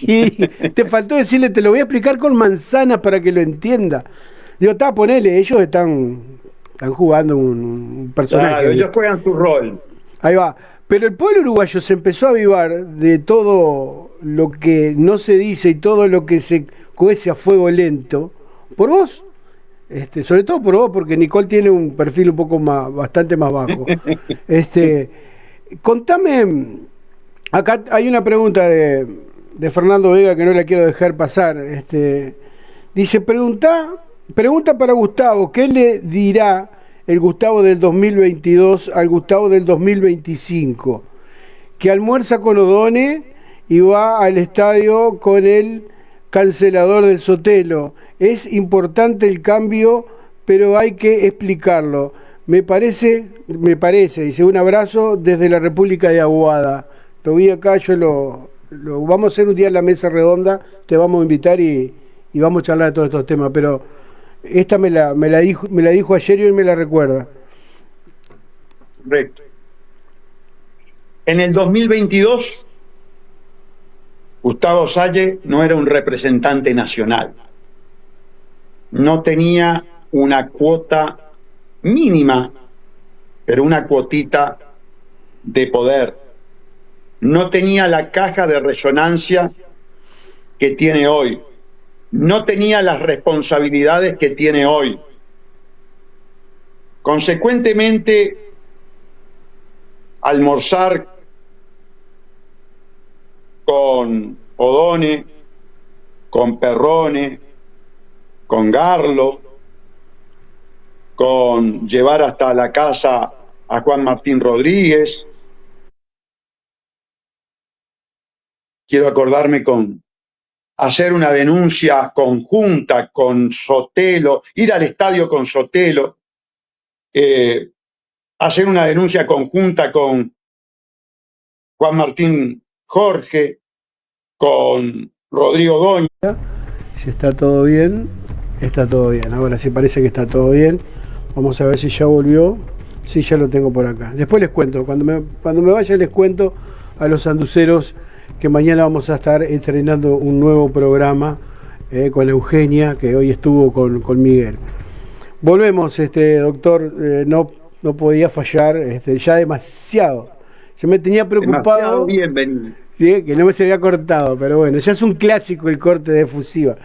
y te faltó decirle, te lo voy a explicar con manzanas para que lo entienda. Digo, ponele, ellos están jugando un personaje. Claro, ellos juegan su rol. Ahí va. Pero el pueblo uruguayo se empezó a avivar de todo lo que no se dice y todo lo que se cuece a fuego lento por vos. Sobre todo por vos, porque Nicole tiene un perfil un poco bastante más bajo. Contame, acá hay una pregunta de Fernando Vega que no la quiero dejar pasar. Dice, pregunta para Gustavo, ¿qué le dirá el Gustavo del 2022 al Gustavo del 2025? Que almuerza con Odone y va al estadio con el cancelador del Sotelo. Es importante el cambio, pero hay que explicarlo. Me parece, dice, un abrazo desde la República de Aguada. Lo vi acá, yo lo vamos a hacer un día en la mesa redonda, te vamos a invitar y vamos a charlar de todos estos temas, pero esta me la dijo ayer y hoy me la recuerda. Correcto. En el 2022, Gustavo Salle no era un representante nacional. No tenía una cuota mínima, pero una cuotita de poder. No tenía la caja de resonancia que tiene hoy. No tenía las responsabilidades que tiene hoy. Consecuentemente, almorzar con Odone, con Perrone, con Garlo, con llevar hasta la casa a Juan Martín Rodríguez. Quiero acordarme con hacer una denuncia conjunta con Sotelo, ir al estadio con Sotelo, hacer una denuncia conjunta con Juan Martín Jorge, con Rodrigo Goña. Si está todo bien, está todo bien. Ahora sí parece que está todo bien. Vamos a ver si ya volvió. Sí, ya lo tengo por acá. Después les cuento. Cuando me vaya les cuento a los anduceros que mañana vamos a estar estrenando un nuevo programa con Eugenia, que hoy estuvo con Miguel. Volvemos, doctor. No podía fallar, ya demasiado. Yo me tenía preocupado. Bienvenido. ¿Sí? Que no me se había cortado, pero bueno, ya es un clásico el corte de efusiva.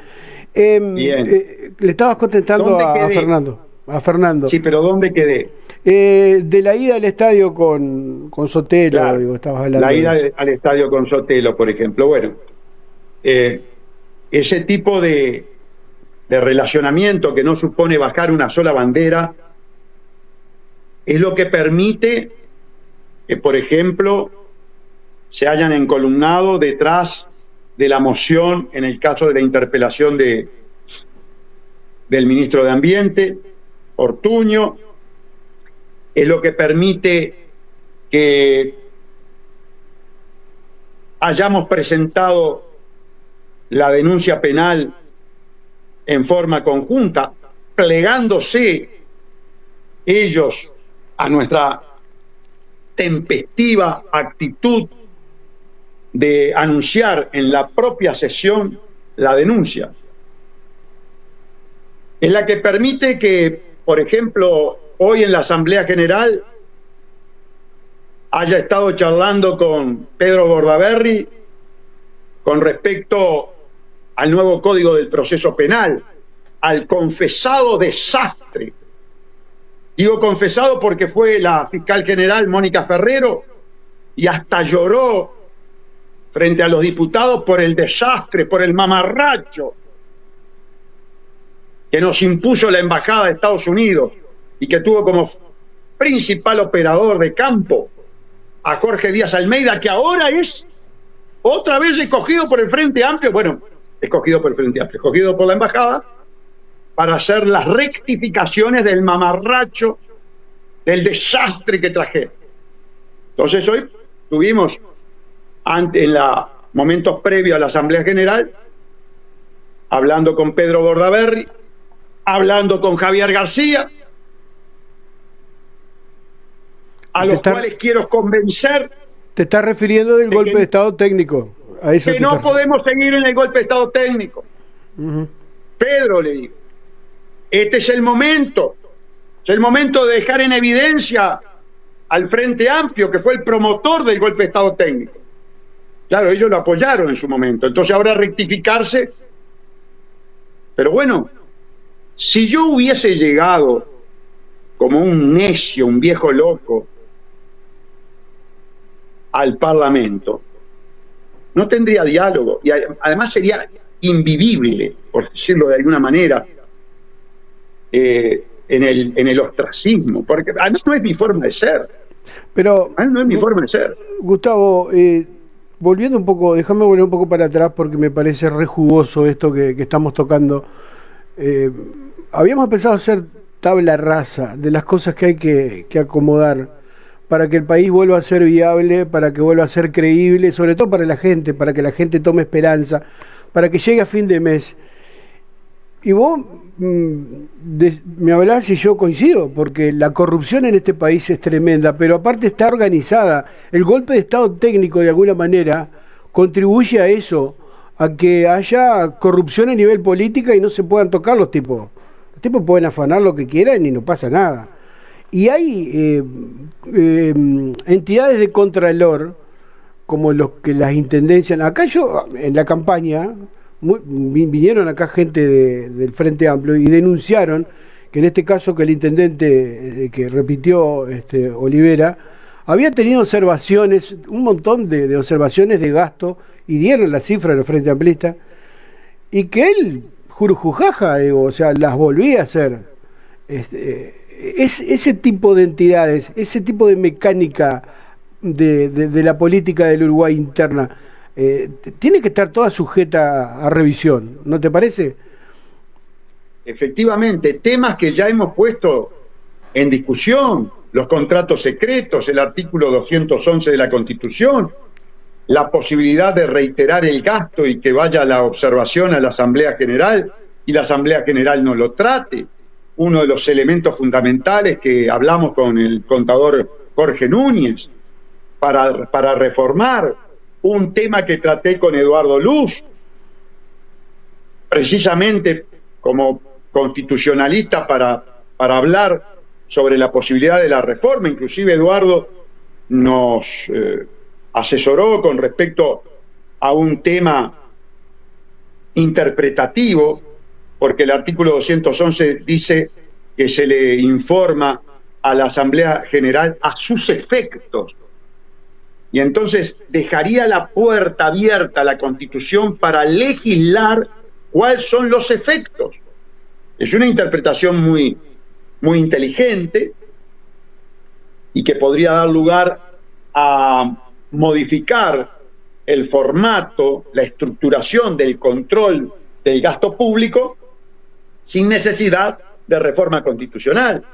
Le estabas contestando a Fernando. Sí, pero ¿dónde quedé? De la ida al estadio con Sotelo, claro, digo, estabas hablando. La ida al estadio con Sotelo, por ejemplo. Bueno, ese tipo de relacionamiento que no supone bajar una sola bandera es lo que permite que, por ejemplo, se hayan encolumnado detrás de la moción en el caso de la interpelación del ministro de Ambiente, Ortuño. Es lo que permite que hayamos presentado la denuncia penal en forma conjunta, plegándose ellos a nuestra tempestiva actitud de anunciar en la propia sesión la denuncia. Es la que permite que, por ejemplo, hoy en la Asamblea General haya estado charlando con Pedro Bordaberry con respecto al nuevo Código del Proceso Penal, al confesado desastre. Digo confesado porque fue la fiscal general Mónica Ferrero y hasta lloró frente a los diputados por el desastre, por el mamarracho que nos impuso la Embajada de Estados Unidos y que tuvo como principal operador de campo a Jorge Díaz Almeida, que ahora es otra vez escogido por el Frente Amplio, escogido por el Frente Amplio, escogido por la Embajada, para hacer las rectificaciones del mamarracho, del desastre que trajeron. Entonces hoy tuvimos, en momentos previos a la Asamblea General, hablando con Pedro Bordaberry, hablando con Javier García, a los cuales quiero convencer Te estás refiriendo del golpe de Estado técnico. A eso que no podemos seguir en el golpe de Estado técnico. Pedro, le digo, este es el momento de dejar en evidencia al Frente Amplio, que fue el promotor del golpe de Estado técnico. Claro, ellos lo apoyaron en su momento, entonces ahora rectificarse. Pero bueno, si yo hubiese llegado como un necio, un viejo loco, al Parlamento, no tendría diálogo y además sería invivible, por decirlo de alguna manera, en el ostracismo, porque además no es mi forma de ser. Pero no es mi forma de ser. Gustavo, volviendo un poco, déjame volver un poco para atrás porque me parece re jugoso esto que estamos tocando. Habíamos empezado a hacer tabla rasa de las cosas que hay que acomodar para que el país vuelva a ser viable, para que vuelva a ser creíble, sobre todo para la gente, para que la gente tome esperanza, para que llegue a fin de mes. Y vos me hablás y yo coincido, porque la corrupción en este país es tremenda, pero aparte está organizada. El golpe de Estado técnico, de alguna manera, contribuye a eso, a que haya corrupción a nivel política y no se puedan tocar los tipos. Los tipos pueden afanar lo que quieran y no pasa nada. Y hay entidades de contralor, como los que las intendencias. Acá en la campaña, vinieron acá gente del Frente Amplio y denunciaron que en este caso que el intendente que repitió Olivera había tenido observaciones, un montón de observaciones de gasto, y dieron la cifra del Frente Amplista, y que él, jurujujaja, o sea, las volvía a hacer. Ese tipo de entidades, ese tipo de mecánica de la política del Uruguay interna, tiene que estar toda sujeta a revisión, ¿no te parece? Efectivamente, temas que ya hemos puesto en discusión, los contratos secretos, el artículo 211 de la Constitución, la posibilidad de reiterar el gasto y que vaya la observación a la Asamblea General y la Asamblea General no lo trate. Uno de los elementos fundamentales que hablamos con el contador Jorge Núñez para reformar un tema que traté con Eduardo Luz, precisamente como constitucionalista para hablar sobre la posibilidad de la reforma. Inclusive Eduardo nos asesoró con respecto a un tema interpretativo, porque el artículo 211 dice que se le informa a la Asamblea General a sus efectos. Y entonces dejaría la puerta abierta a la Constitución para legislar cuáles son los efectos. Es una interpretación muy inteligente y que podría dar lugar a modificar el formato, la estructuración del control del gasto público sin necesidad de reforma constitucional.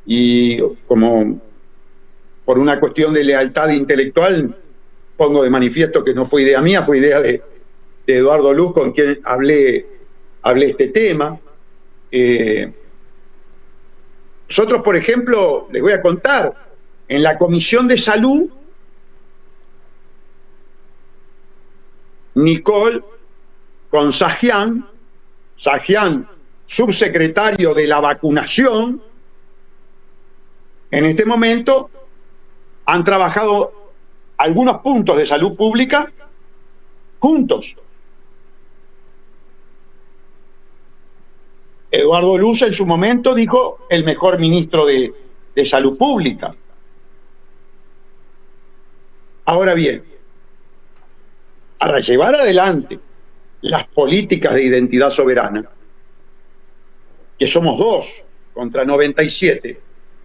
Y como por una cuestión de lealtad intelectual pongo de manifiesto que no fue idea mía, fue idea de Eduardo Luz, con quien hablé este tema. Nosotros, por ejemplo, les voy a contar, en la Comisión de Salud, Nicole con Sajian, subsecretario de la vacunación, en este momento han trabajado algunos puntos de salud pública juntos. Eduardo Luz en su momento dijo el mejor ministro de salud pública. Ahora bien, para llevar adelante las políticas de identidad soberana, que somos 2 contra 97,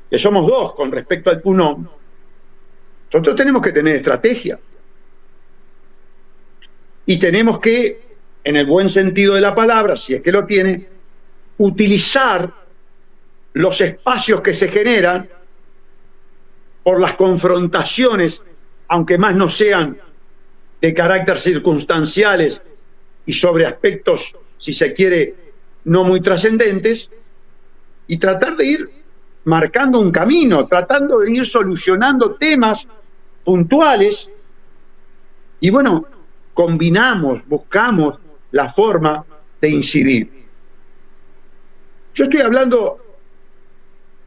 que somos 2 con respecto al PUNOM, nosotros tenemos que tener estrategia. Y tenemos que, en el buen sentido de la palabra, si es que lo tiene, utilizar los espacios que se generan por las confrontaciones, aunque más no sean de carácter circunstanciales y sobre aspectos, si se quiere, no muy trascendentes, y tratar de ir marcando un camino, tratando de ir solucionando temas puntuales y bueno, combinamos, buscamos la forma de incidir. Yo estoy hablando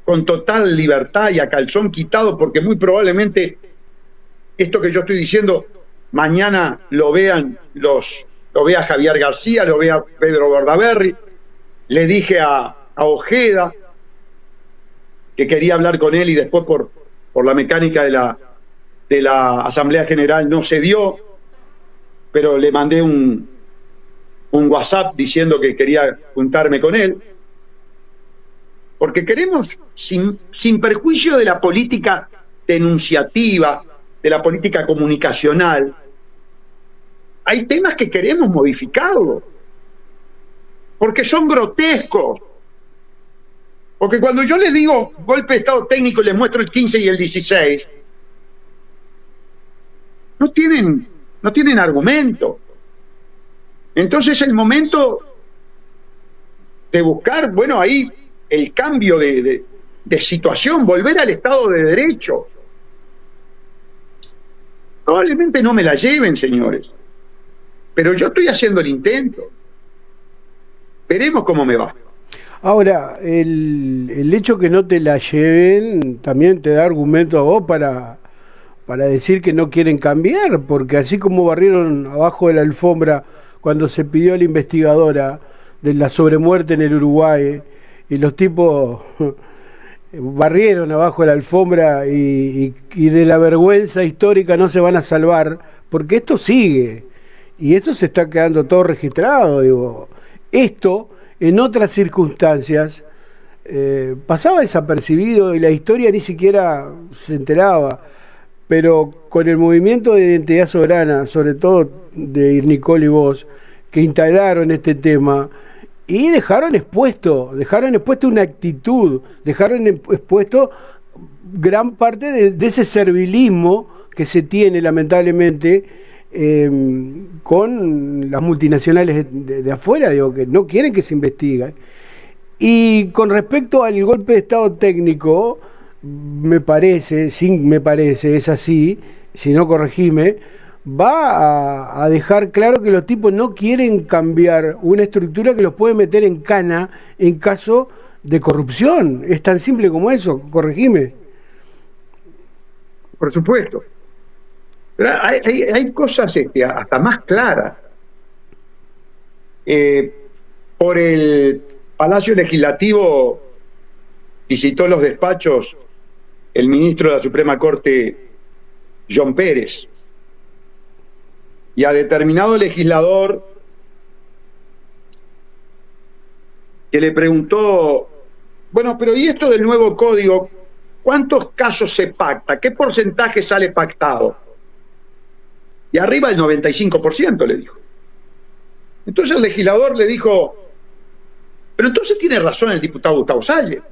con total libertad y a calzón quitado porque muy probablemente esto que yo estoy diciendo mañana lo vea Javier García, lo vea Pedro Bordaberry. Le dije a Ojeda que quería hablar con él y después por la mecánica de la Asamblea General no se dio, pero le mandé un WhatsApp diciendo que quería juntarme con él, porque queremos, sin perjuicio de la política denunciativa, de la política comunicacional, hay temas que queremos modificarlos, porque son grotescos. Porque cuando yo les digo golpe de Estado técnico y les muestro el 15 y el 16, no tienen argumento. Entonces es el momento de buscar, bueno, ahí el cambio de situación, volver al Estado de Derecho. Probablemente no me la lleven, señores, pero yo estoy haciendo el intento. Veremos cómo me va. Ahora, el hecho que no te la lleven también te da argumento a vos para decir que no quieren cambiar, porque así como barrieron abajo de la alfombra cuando se pidió a la investigadora de la sobremuerte en el Uruguay, y los tipos barrieron abajo de la alfombra y de la vergüenza histórica no se van a salvar, porque esto sigue, y esto se está quedando todo registrado, digo, esto en otras circunstancias pasaba desapercibido y la historia ni siquiera se enteraba, pero con el movimiento de identidad soberana, sobre todo de Nicole y vos, que instalaron este tema y dejaron expuesto una actitud, dejaron expuesto gran parte de ese servilismo que se tiene lamentablemente con las multinacionales de afuera, digo, que no quieren que se investigue. Y con respecto al golpe de Estado técnico, me parece, es así, si no corregime, va a dejar claro que los tipos no quieren cambiar una estructura que los puede meter en cana en caso de corrupción. Es tan simple como eso, corregime. Por supuesto. Pero hay cosas hasta más claras. Por el Palacio Legislativo visitó los despachos el ministro de la Suprema Corte, John Pérez, y a determinado legislador que le preguntó, bueno, pero ¿y esto del nuevo código? ¿Cuántos casos se pacta? ¿Qué porcentaje sale pactado? Y arriba del 95%, le dijo. Entonces el legislador le dijo, pero entonces tiene razón el diputado Gustavo Salle.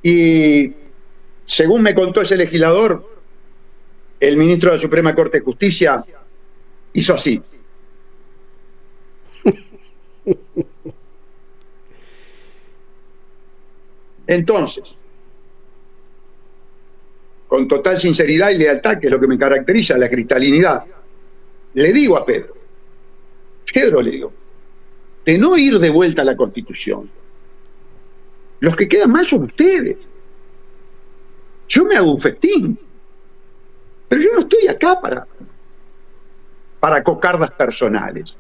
Y según me contó ese legislador, el ministro de la Suprema Corte de Justicia hizo así. Entonces, con total sinceridad y lealtad, que es lo que me caracteriza, la cristalinidad, le digo a Pedro, le digo, de no ir de vuelta a la Constitución, los que quedan mal son ustedes. Yo me hago un festín, pero yo no estoy acá para cocardas personales.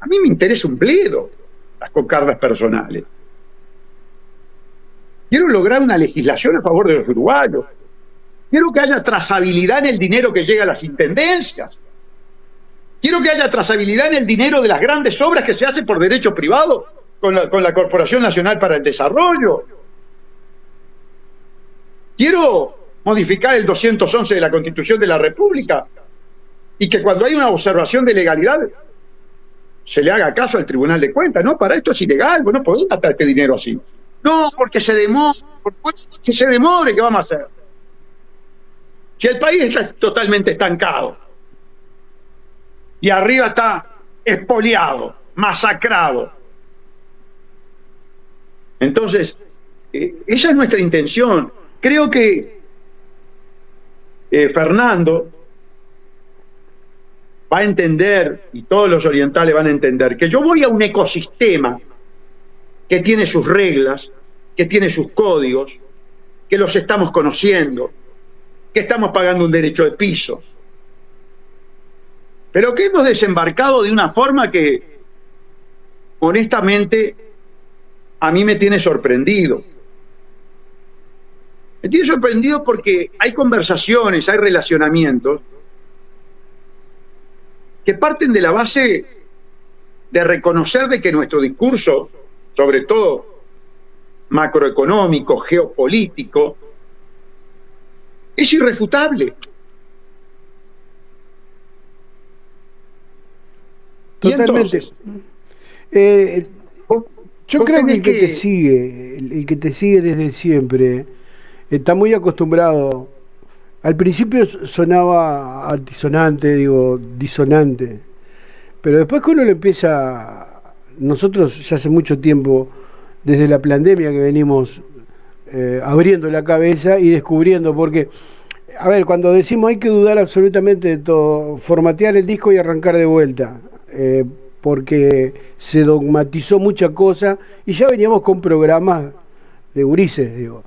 A mí me interesa un bledo las cocardas personales. Quiero lograr una legislación a favor de los uruguayos. Quiero que haya trazabilidad en el dinero que llega a las intendencias. Quiero que haya trazabilidad en el dinero de las grandes obras que se hacen por derecho privado con la Corporación Nacional para el Desarrollo. Quiero modificar el 211 de la Constitución de la República y que cuando hay una observación de legalidad se le haga caso al Tribunal de Cuentas. No, para esto es ilegal, vos no podés gastar este dinero así. No, porque se demora, que se demore, ¿qué vamos a hacer? Si el país está totalmente estancado y arriba está expoliado, masacrado. Entonces, esa es nuestra intención. Creo que Fernando va a entender, y todos los orientales van a entender, que yo voy a un ecosistema que tiene sus reglas, que tiene sus códigos, que los estamos conociendo, que estamos pagando un derecho de piso, pero que hemos desembarcado de una forma que, honestamente, a mí me tiene sorprendido. Me tiene sorprendido porque hay conversaciones, hay relacionamientos que parten de la base de reconocer de que nuestro discurso, sobre todo macroeconómico, geopolítico, es irrefutable. Totalmente. Yo creo que el que te sigue, el que te sigue desde siempre, está muy acostumbrado. Al principio sonaba altisonante, digo, disonante, pero después que uno le empieza, nosotros ya hace mucho tiempo, desde la pandemia que venimos abriendo la cabeza y descubriendo, porque, a ver, cuando decimos hay que dudar absolutamente de todo, formatear el disco y arrancar de vuelta, porque se dogmatizó mucha cosa y ya veníamos con programas de gurises, digo.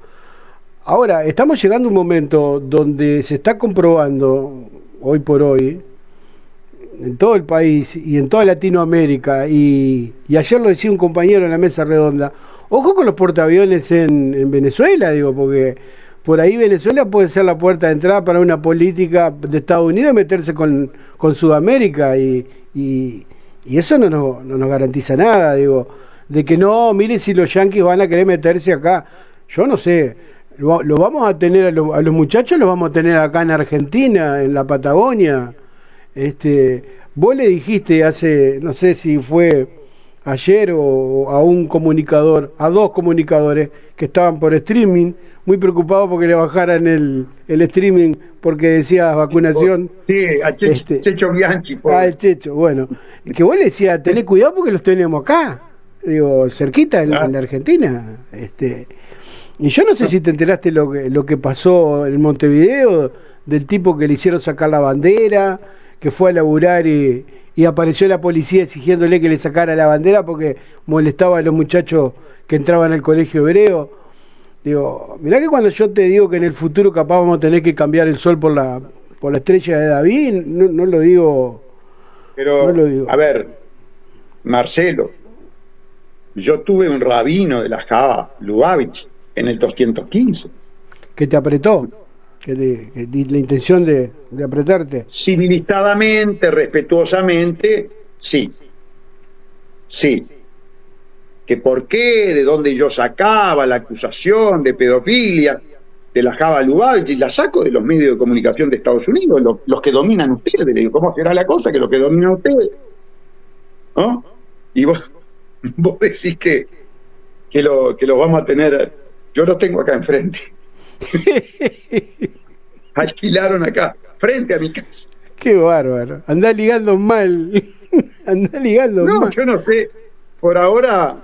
Ahora, estamos llegando a un momento donde se está comprobando, hoy por hoy, en todo el país y en toda Latinoamérica, y ayer lo decía un compañero en la mesa redonda, ojo con los portaaviones en Venezuela, digo, porque por ahí Venezuela puede ser la puerta de entrada para una política de Estados Unidos y meterse con Sudamérica, y eso no nos garantiza nada, digo, de que no, mire si los yanquis van a querer meterse acá, yo no sé. Lo vamos a tener a los muchachos, los vamos a tener acá en Argentina, en la Patagonia. Vos le dijiste hace, no sé si fue ayer o a un comunicador, a dos comunicadores que estaban por streaming, muy preocupados porque le bajaran el streaming porque decía vacunación. Sí, a Checho Bianchi. El Checho, bueno. Que vos le decías, tenés cuidado porque los tenemos acá, digo, cerquita en la Argentina. Y yo no sé si te enteraste lo que pasó en Montevideo, del tipo que le hicieron sacar la bandera, que fue a laburar y apareció la policía exigiéndole que le sacara la bandera porque molestaba a los muchachos que entraban al colegio hebreo. Digo, mirá que cuando yo te digo que en el futuro capaz vamos a tener que cambiar el sol por la estrella de David, no lo digo. Pero, no lo digo. A ver, Marcelo, yo tuve un rabino de la Java, Lubavitch, en el 215. ¿Que te apretó? Que la intención de apretarte. Civilizadamente, respetuosamente, sí. Sí. Que por qué, de dónde yo sacaba la acusación de pedofilia de la Java Lubavitch, y la saco de los medios de comunicación de Estados Unidos, los que dominan ustedes. Le digo, ¿cómo será la cosa que los que dominan ustedes? ¿No? Y vos decís que lo vamos a tener. Yo lo tengo acá enfrente. Alquilaron acá, frente a mi casa. Qué bárbaro. Andá ligando mal. Andá ligando mal. No, yo no sé. Por ahora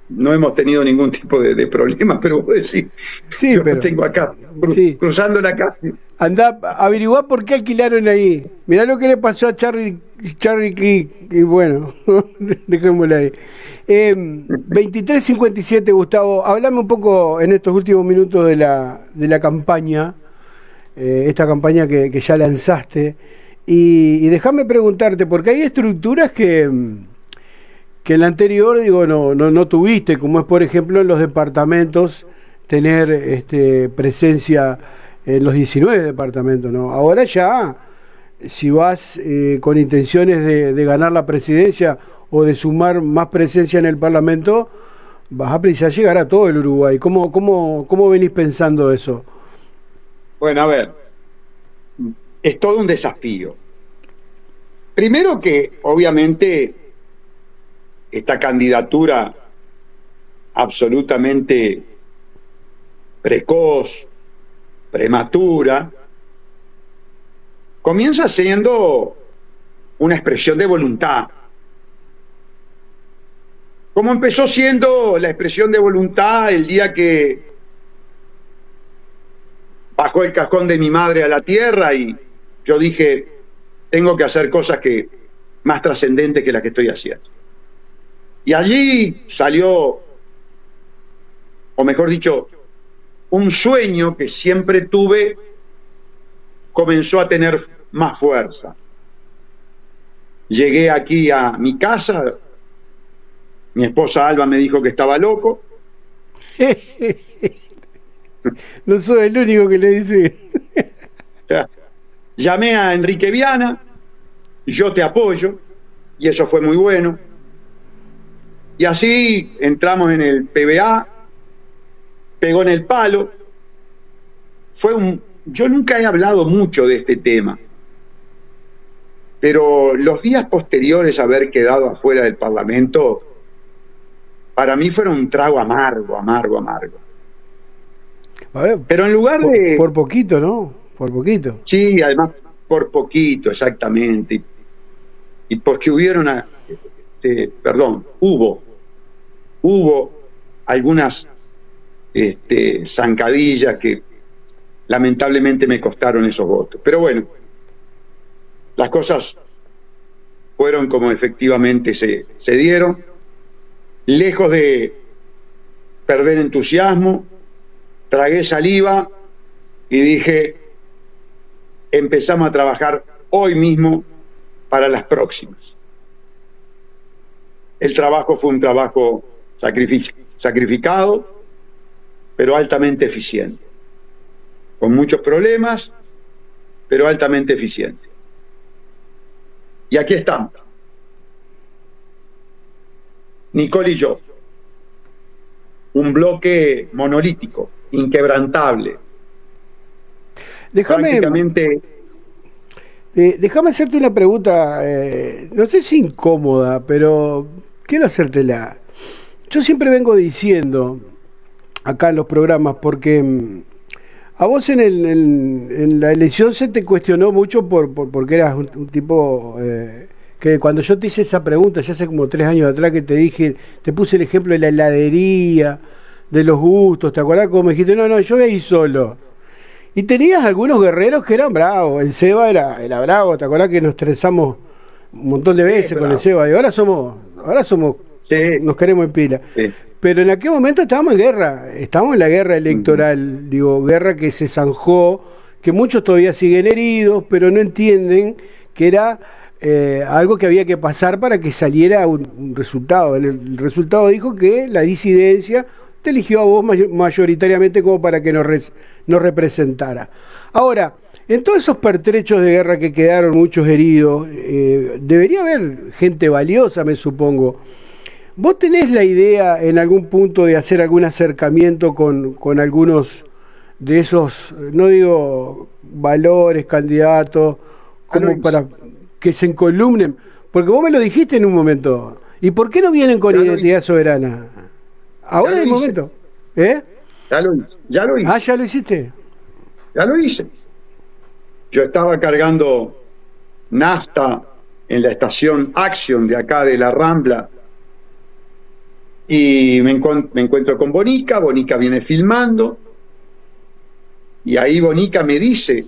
no hemos tenido ningún tipo de problema, pero vos decís, sí, yo pero, lo tengo acá, sí. Cruzando la calle. Andá a averiguar por qué alquilaron ahí. Mirá lo que le pasó a Charlie Click. Y bueno, dejémoslo ahí. 23:57, Gustavo. Hablame un poco en estos últimos minutos de la campaña, esta campaña que ya lanzaste. Y déjame preguntarte, porque hay estructuras que en la anterior, digo, no tuviste, como es, por ejemplo, en los departamentos, tener presencia en los 19 departamentos, ¿no? Ahora ya, si vas con intenciones de ganar la presidencia o de sumar más presencia en el Parlamento, vas a precisar llegar a todo el Uruguay. ¿Cómo venís pensando eso? Bueno, a ver, es todo un desafío. Primero que, obviamente, esta candidatura absolutamente precoz, prematura, comienza siendo una expresión de voluntad. Como empezó siendo la expresión de voluntad el día que bajó el cajón de mi madre a la tierra y yo dije, tengo que hacer cosas más trascendentes que las que estoy haciendo. Y allí salió, o mejor dicho, un sueño que siempre tuve, comenzó a tener más fuerza. Llegué aquí a mi casa, mi esposa Alba me dijo que estaba loco. No soy el único que le dice. O sea, llamé a Enrique Viana, yo te apoyo, y eso fue muy bueno. Y así entramos en el PBA, pegó en el palo. Yo nunca he hablado mucho de este tema, pero los días posteriores a haber quedado afuera del Parlamento, para mí fueron un trago amargo. A ver, pero en lugar de... Por poquito, ¿no? Por poquito. Sí, además por poquito, exactamente. Y porque hubo algunas zancadillas que lamentablemente me costaron esos votos. Pero bueno, las cosas fueron como efectivamente se dieron. Lejos de perder entusiasmo, tragué saliva y dije, empezamos a trabajar hoy mismo para las próximas. El trabajo fue un trabajo sacrificado, pero altamente eficiente. Con muchos problemas, pero altamente eficiente. Y aquí estamos. Nicole y yo. Un bloque monolítico, inquebrantable. Déjame hacerte una pregunta, no sé si incómoda, pero quiero hacértela. Yo siempre vengo diciendo, acá en los programas, porque a vos en la elección se te cuestionó mucho porque eras un tipo que cuando yo te hice esa pregunta, ya hace como 3 años atrás que te dije, te puse el ejemplo de la heladería, de los gustos, ¿te acordás? Como me dijiste, no, yo voy a ir solo. Y tenías algunos guerreros que eran bravos. El Seba era bravo, ¿te acordás que nos estresamos un montón de veces con el Seba? Y ahora somos sí, nos queremos en pila. Sí. Pero en aquel momento estábamos en la guerra electoral, guerra que se zanjó, que muchos todavía siguen heridos, pero no entienden que era algo que había que pasar para que saliera un resultado. El resultado dijo que la disidencia te eligió a vos mayoritariamente como para que nos representara. Ahora, en todos esos pertrechos de guerra que quedaron muchos heridos, debería haber gente valiosa, me supongo. ¿Vos tenés la idea en algún punto de hacer algún acercamiento con algunos de esos, no digo valores, candidatos, como para que se encolumnen? Porque vos me lo dijiste en un momento. ¿Y por qué no vienen con identidad soberana? Ahora es el momento. Ya lo hice. Ah, ¿ya lo hiciste? Ya lo hice. Yo estaba cargando nafta en la estación Action de acá de la Rambla y me encuentro con Bonica viene filmando y ahí Bonica me dice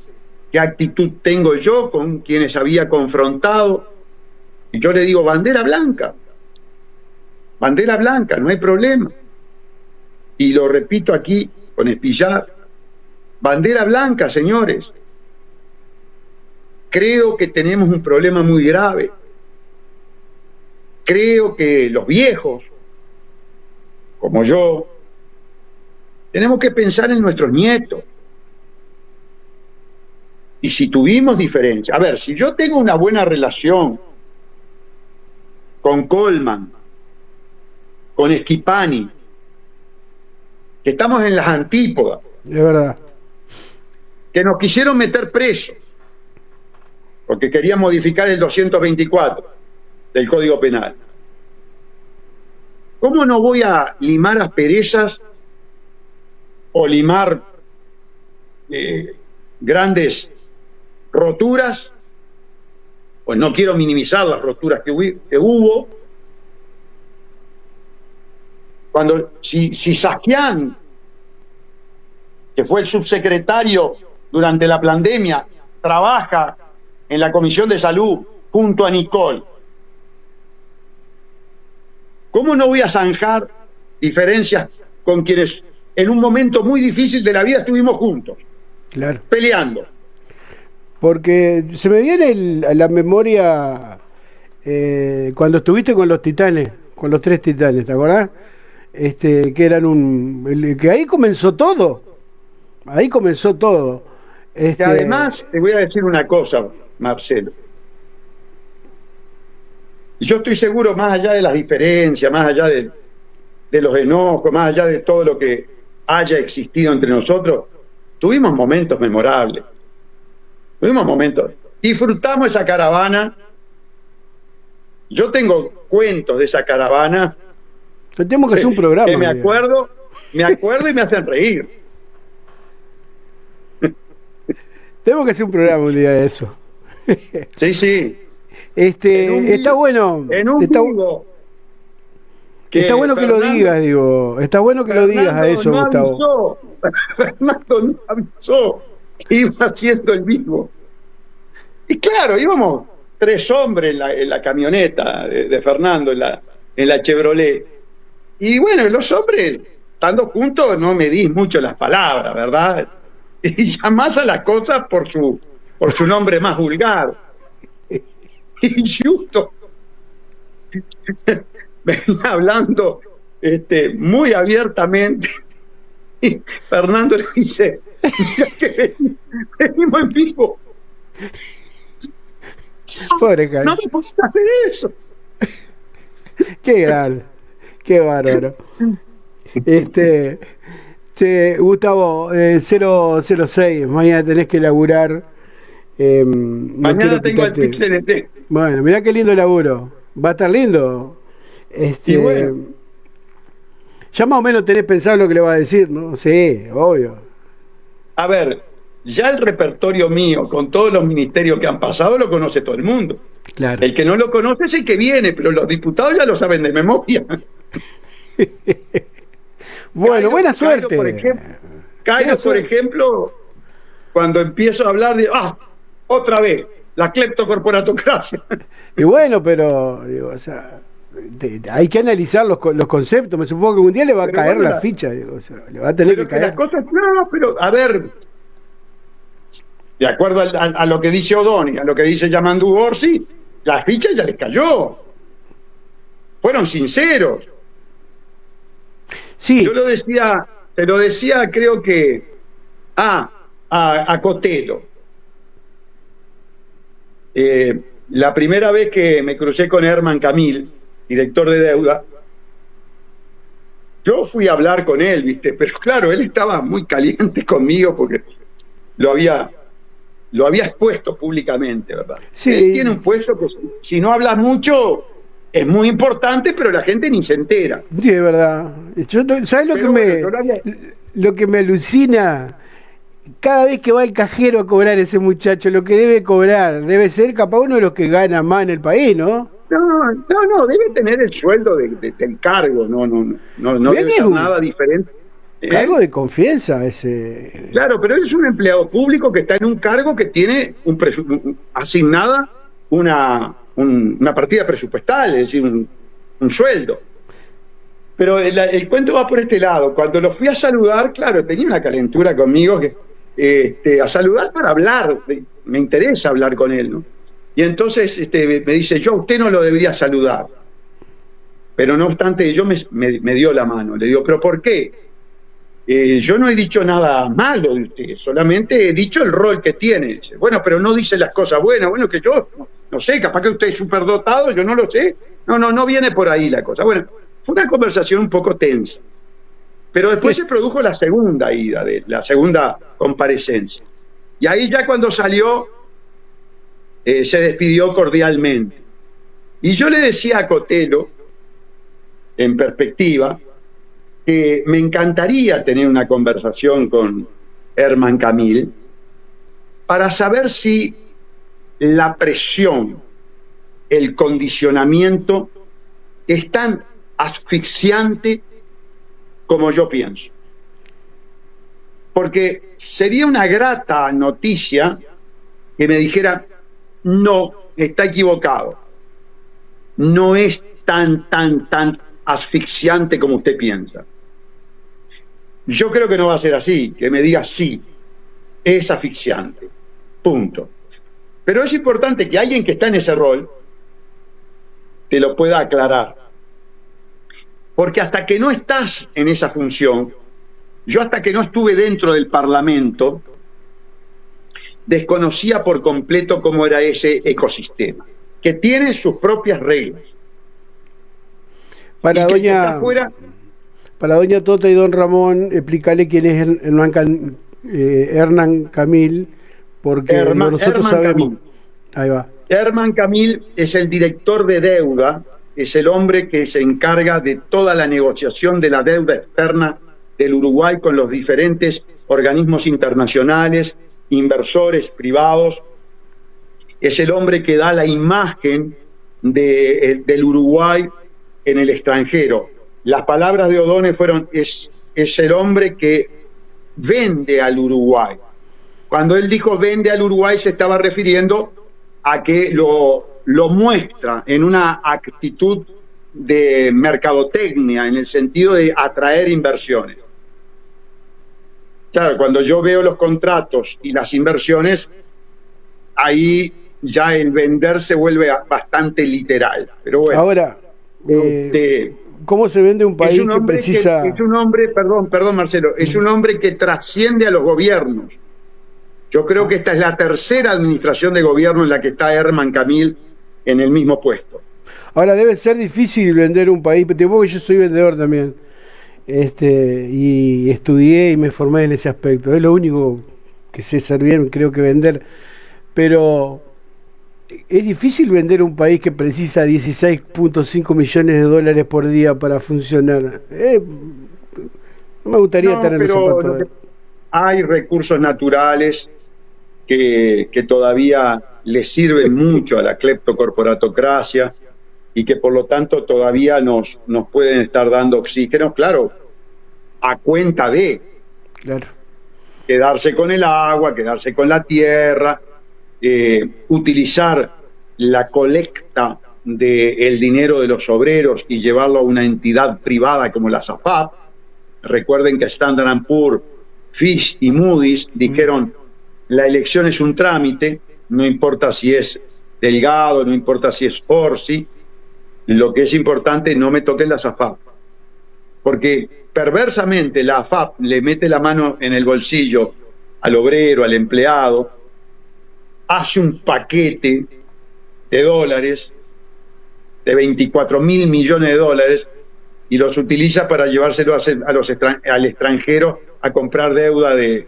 qué actitud tengo yo con quienes había confrontado y yo le digo bandera blanca, no hay problema. Y lo repito aquí con Espillat, bandera blanca, señores. Creo que tenemos un problema muy grave. Creo que los viejos, como yo, tenemos que pensar en nuestros nietos. Y si tuvimos diferencias, a ver, si yo tengo una buena relación con Colman, con Schifani, que estamos en las antípodas, de verdad, que nos quisieron meter presos porque querían modificar el 224 del Código Penal. ¿Cómo no voy a limar asperezas o limar grandes roturas? Pues no quiero minimizar las roturas que hubo. Si Sajian que fue el subsecretario durante la pandemia, trabaja en la Comisión de Salud junto a Nicole. ¿Cómo no voy a zanjar diferencias con quienes en un momento muy difícil de la vida estuvimos juntos? Claro. Peleando. Porque se me viene a la memoria cuando estuviste con los Titanes, con los 3 Titanes, ¿te acordás? Que eran que ahí comenzó todo. Ahí comenzó todo. Y además, te voy a decir una cosa, Marcelo. Yo estoy seguro, más allá de las diferencias, más allá de los enojos, más allá de todo lo que haya existido entre nosotros, tuvimos momentos memorables. Tuvimos momentos. Disfrutamos esa caravana. Yo tengo cuentos de esa caravana. Tenemos que hacer un programa. Que me acuerdo y me hacen reír. Tenemos que hacer un programa un día de eso. Sí, sí. Está bueno. En un vivo. Está bueno que lo digas, digo. Está bueno que lo digas a eso, Gustavo. Fernando no avisó que iba haciendo el vivo. Y claro, íbamos 3 hombres en la camioneta de Fernando, en la Chevrolet. Y bueno, los hombres, estando juntos, no medís mucho las palabras, ¿verdad? Y llamás a las cosas por su nombre más vulgar. Y justo venía hablando muy abiertamente, y Fernando le dice: mira que venimos en vivo. Pobre Cacho. No me puedes hacer eso. Qué grande, qué bárbaro. Gustavo, 006, mañana tenés que laburar. Mañana tengo el PIT-CNT. Bueno, mirá qué lindo laburo. Va a estar lindo. Y bueno. Ya más o menos tenés pensado lo que le vas a decir, ¿no? Sí, obvio. A ver, ya el repertorio mío, con todos los ministerios que han pasado, lo conoce todo el mundo. Claro. El que no lo conoce es el que viene, pero los diputados ya lo saben de memoria. Bueno, buena suerte. Cairo, por ejemplo, cuando empiezo a hablar de otra vez, la cleptocorporatocracia. Y bueno, pero digo, o sea, hay que analizar los conceptos. Me supongo que un día le va a caer la ficha, digo, o sea, le va a tener que caer. Las cosas, no, pero a ver, de acuerdo a lo que dice O'Donnell, a lo que dice Yamandu Orsi, la ficha ya les cayó. Fueron sinceros. Sí. Yo te lo decía, creo que a Cotelo. La primera vez que me crucé con Herman Camil, director de deuda, yo fui a hablar con él, ¿viste? Pero claro, él estaba muy caliente conmigo porque lo había expuesto públicamente, ¿verdad? Sí. Él tiene un puesto que si no hablas mucho es muy importante, pero la gente ni se entera. Sí, es verdad. ¿Sabes lo que me alucina? Cada vez que va el cajero a cobrar ese muchacho, lo que debe cobrar, debe ser capaz uno de los que gana más en el país, ¿no? No, debe tener el sueldo del cargo, no debe ser nada diferente. Cargo de confianza ese. Claro, pero él es un empleado público que está en un cargo que tiene asignada una partida presupuestal, es decir, un sueldo. Pero el cuento va por este lado. Cuando lo fui a saludar, claro, tenía una calentura conmigo a saludar para hablar, me interesa hablar con él, ¿no? Y entonces me dice: yo a usted no lo debería saludar. Pero no obstante, yo me dio la mano. Le digo: ¿pero por qué? Yo no he dicho nada malo de usted, solamente he dicho el rol que tiene. Dice: bueno, pero no dice las cosas buenas. Bueno, que yo no sé, capaz que usted es superdotado, yo no lo sé. No viene por ahí la cosa. Bueno, fue una conversación un poco tensa. Pero después se produjo la segunda ida, la segunda comparecencia. Y ahí ya cuando salió, se despidió cordialmente. Y yo le decía a Cotelo, en perspectiva, que me encantaría tener una conversación con Herman Camil para saber si la presión, el condicionamiento es tan asfixiante como yo pienso. porque sería una grata noticia que me dijera, no, está equivocado, no es tan asfixiante como usted piensa. Yo creo que no va a ser así, que me diga sí, es asfixiante, punto. Pero es importante que alguien que está en ese rol te lo pueda aclarar. Porque hasta que no estás en esa función, yo hasta que no estuve dentro del Parlamento, desconocía por completo cómo era ese ecosistema, que tiene sus propias reglas. Para doña Tota y don Ramón, explícale quién es Hernán Camil, porque nosotros sabemos. Camil. Ahí va. Hernán Camil es el director de deuda, es el hombre que se encarga de toda la negociación de la deuda externa del Uruguay con los diferentes organismos internacionales, inversores privados. Es el hombre que da la imagen del Uruguay en el extranjero. Las palabras de O'Donnell fueron, es el hombre que vende al Uruguay. Cuando él dijo vende al Uruguay se estaba refiriendo a que lo muestra en una actitud de mercadotecnia, en el sentido de atraer inversiones. Claro, cuando yo veo los contratos y las inversiones, ahí ya el vender se vuelve bastante literal. Pero bueno. Ahora, ¿cómo se vende un país que precisa...? Es un hombre, perdón Marcelo, es un hombre que trasciende a los gobiernos. Yo creo que esta es la tercera administración de gobierno en la que está Hernán Camil en el mismo puesto. Ahora, debe ser difícil vender un país, porque yo soy vendedor también, y estudié y me formé en ese aspecto. Es lo único que sé hacer bien, creo que vender. Pero es difícil vender un país que precisa 16.5 millones de dólares por día para funcionar. No me gustaría estar en los zapatos. Hay recursos naturales que todavía le sirven mucho a la cleptocorporatocracia y que por lo tanto todavía nos pueden estar dando oxígeno, claro, a cuenta de quedarse con el agua, quedarse con la tierra, utilizar la colecta del dinero de los obreros y llevarlo a una entidad privada como la SAFAP. Recuerden que Standard & Poor's, Fitch y Moody's dijeron la elección es un trámite, no importa si es Delgado, no importa si es Orsi, lo que es importante, no me toquen la AFAP, porque perversamente la AFAP le mete la mano en el bolsillo al obrero, al empleado, hace un paquete de dólares, de 24.000 millones de dólares, y los utiliza para llevárselo al extranjero a comprar deuda de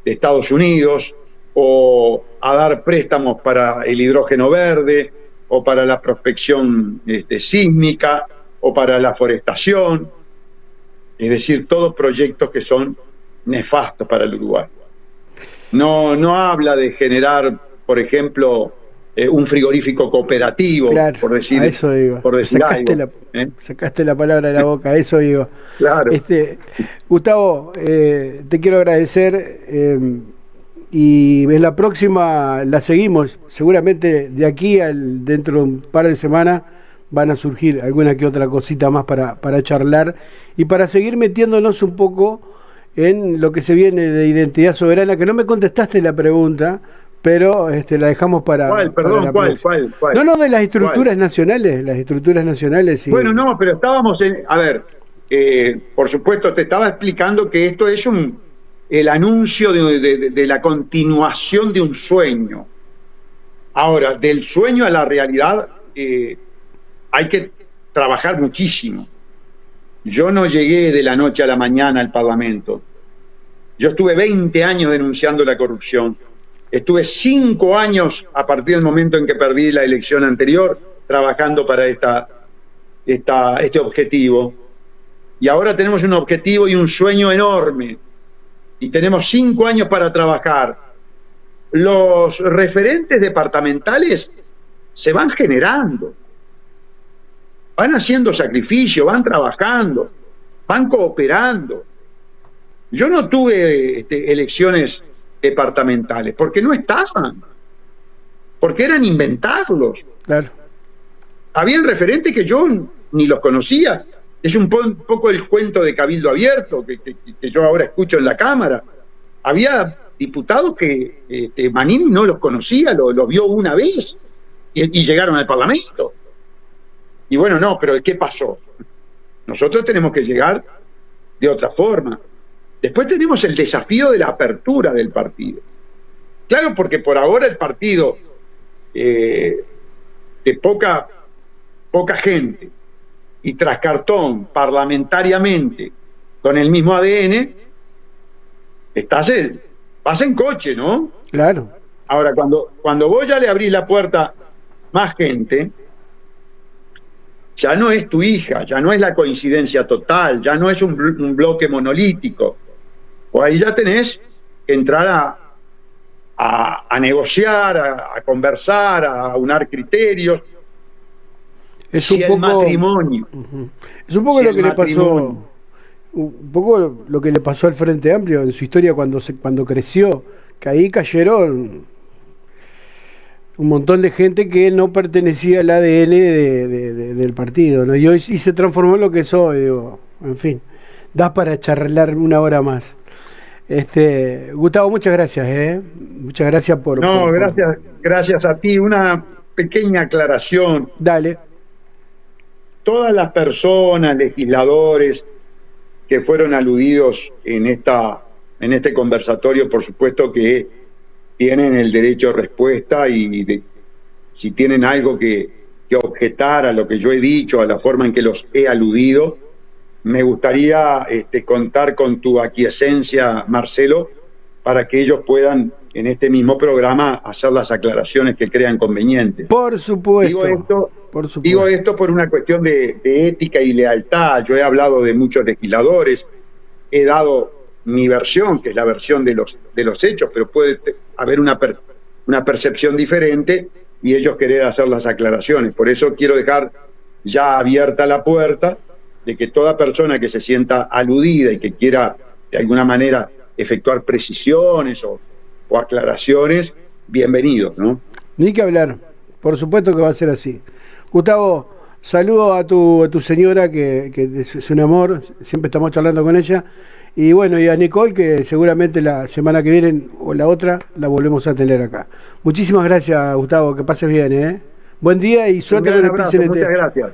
Estados Unidos, o a dar préstamos para el hidrógeno verde, o para la prospección sísmica, o para la forestación. Es decir, todos proyectos que son nefastos para el Uruguay. No habla de generar, por ejemplo, un frigorífico cooperativo, claro, por decir, a eso iba. Por decir sacaste la palabra de la boca, a eso iba. Claro. Gustavo, te quiero agradecer, y en la próxima la seguimos. Seguramente de aquí dentro de un par de semanas van a surgir alguna que otra cosita más para charlar y para seguir metiéndonos un poco en lo que se viene de identidad soberana, que no me contestaste la pregunta, pero la dejamos para... ¿Cuál? Perdón, ¿cuál? No, de las estructuras nacionales, las estructuras nacionales. Bueno, no, pero estábamos a ver, por supuesto, te estaba explicando que esto es el anuncio de la continuación de un sueño. Ahora, del sueño a la realidad hay que trabajar muchísimo. Yo no llegué de la noche a la mañana al Parlamento. Yo estuve 20 años denunciando la corrupción. Estuve 5 años, a partir del momento en que perdí la elección anterior, trabajando para este objetivo. Y ahora tenemos un objetivo y un sueño enorme. Y tenemos 5 años para trabajar. Los referentes departamentales se van generando. Van haciendo sacrificio, van trabajando, van cooperando. Yo no tuve elecciones departamentales, porque no estaban, porque eran inventarlos. Claro. Habían referentes que yo ni los conocía. Es un poco el cuento de Cabildo Abierto que yo ahora escucho en la Cámara. Había diputados que Manini no los conocía, los vio una vez y llegaron al Parlamento. Y bueno, no, pero ¿qué pasó? Nosotros tenemos que llegar de otra forma. Después tenemos el desafío de la apertura del partido. Claro, porque por ahora el partido de poca gente y tras cartón parlamentariamente con el mismo ADN, vas en coche, ¿no? Claro. Ahora, cuando vos ya le abrís la puerta más gente, ya no es tu hija, ya no es la coincidencia total, ya no es un bloque monolítico. O ahí ya tenés que entrar a negociar, a conversar, a unar criterios. Es si un el poco, matrimonio. Es un poco si lo que le pasó. Un poco lo que le pasó al Frente Amplio en su historia cuando creció, que ahí cayeron un montón de gente que no pertenecía al ADN del partido, ¿no? Y hoy sí se transformó en lo que soy, digo, en fin, da para charlar una hora más. Gustavo, muchas gracias, muchas gracias por... No, gracias a ti. Una pequeña aclaración. Dale. Todas las personas, legisladores que fueron aludidos en este conversatorio, por supuesto que tienen el derecho a respuesta y si tienen algo que objetar a lo que yo he dicho, a la forma en que los he aludido, me gustaría contar con tu aquiescencia, Marcelo, para que ellos puedan en este mismo programa hacer las aclaraciones que crean convenientes. Por supuesto. Digo esto por una cuestión de ética y lealtad. Yo he hablado de muchos legisladores, he dado mi versión, que es la versión de los hechos, pero puede haber una percepción diferente y ellos querer hacer las aclaraciones. Por eso quiero dejar ya abierta la puerta de que toda persona que se sienta aludida y que quiera de alguna manera efectuar precisiones o aclaraciones, bienvenidos, ¿no? Ni que hablar, por supuesto que va a ser así. Gustavo, saludo a tu señora, que es un amor, siempre estamos charlando con ella, y bueno, y a Nicole, que seguramente la semana que viene o la otra la volvemos a tener acá. Muchísimas gracias, Gustavo, que pases bien, Buen día y suerte con el PCNT. Muchas gracias.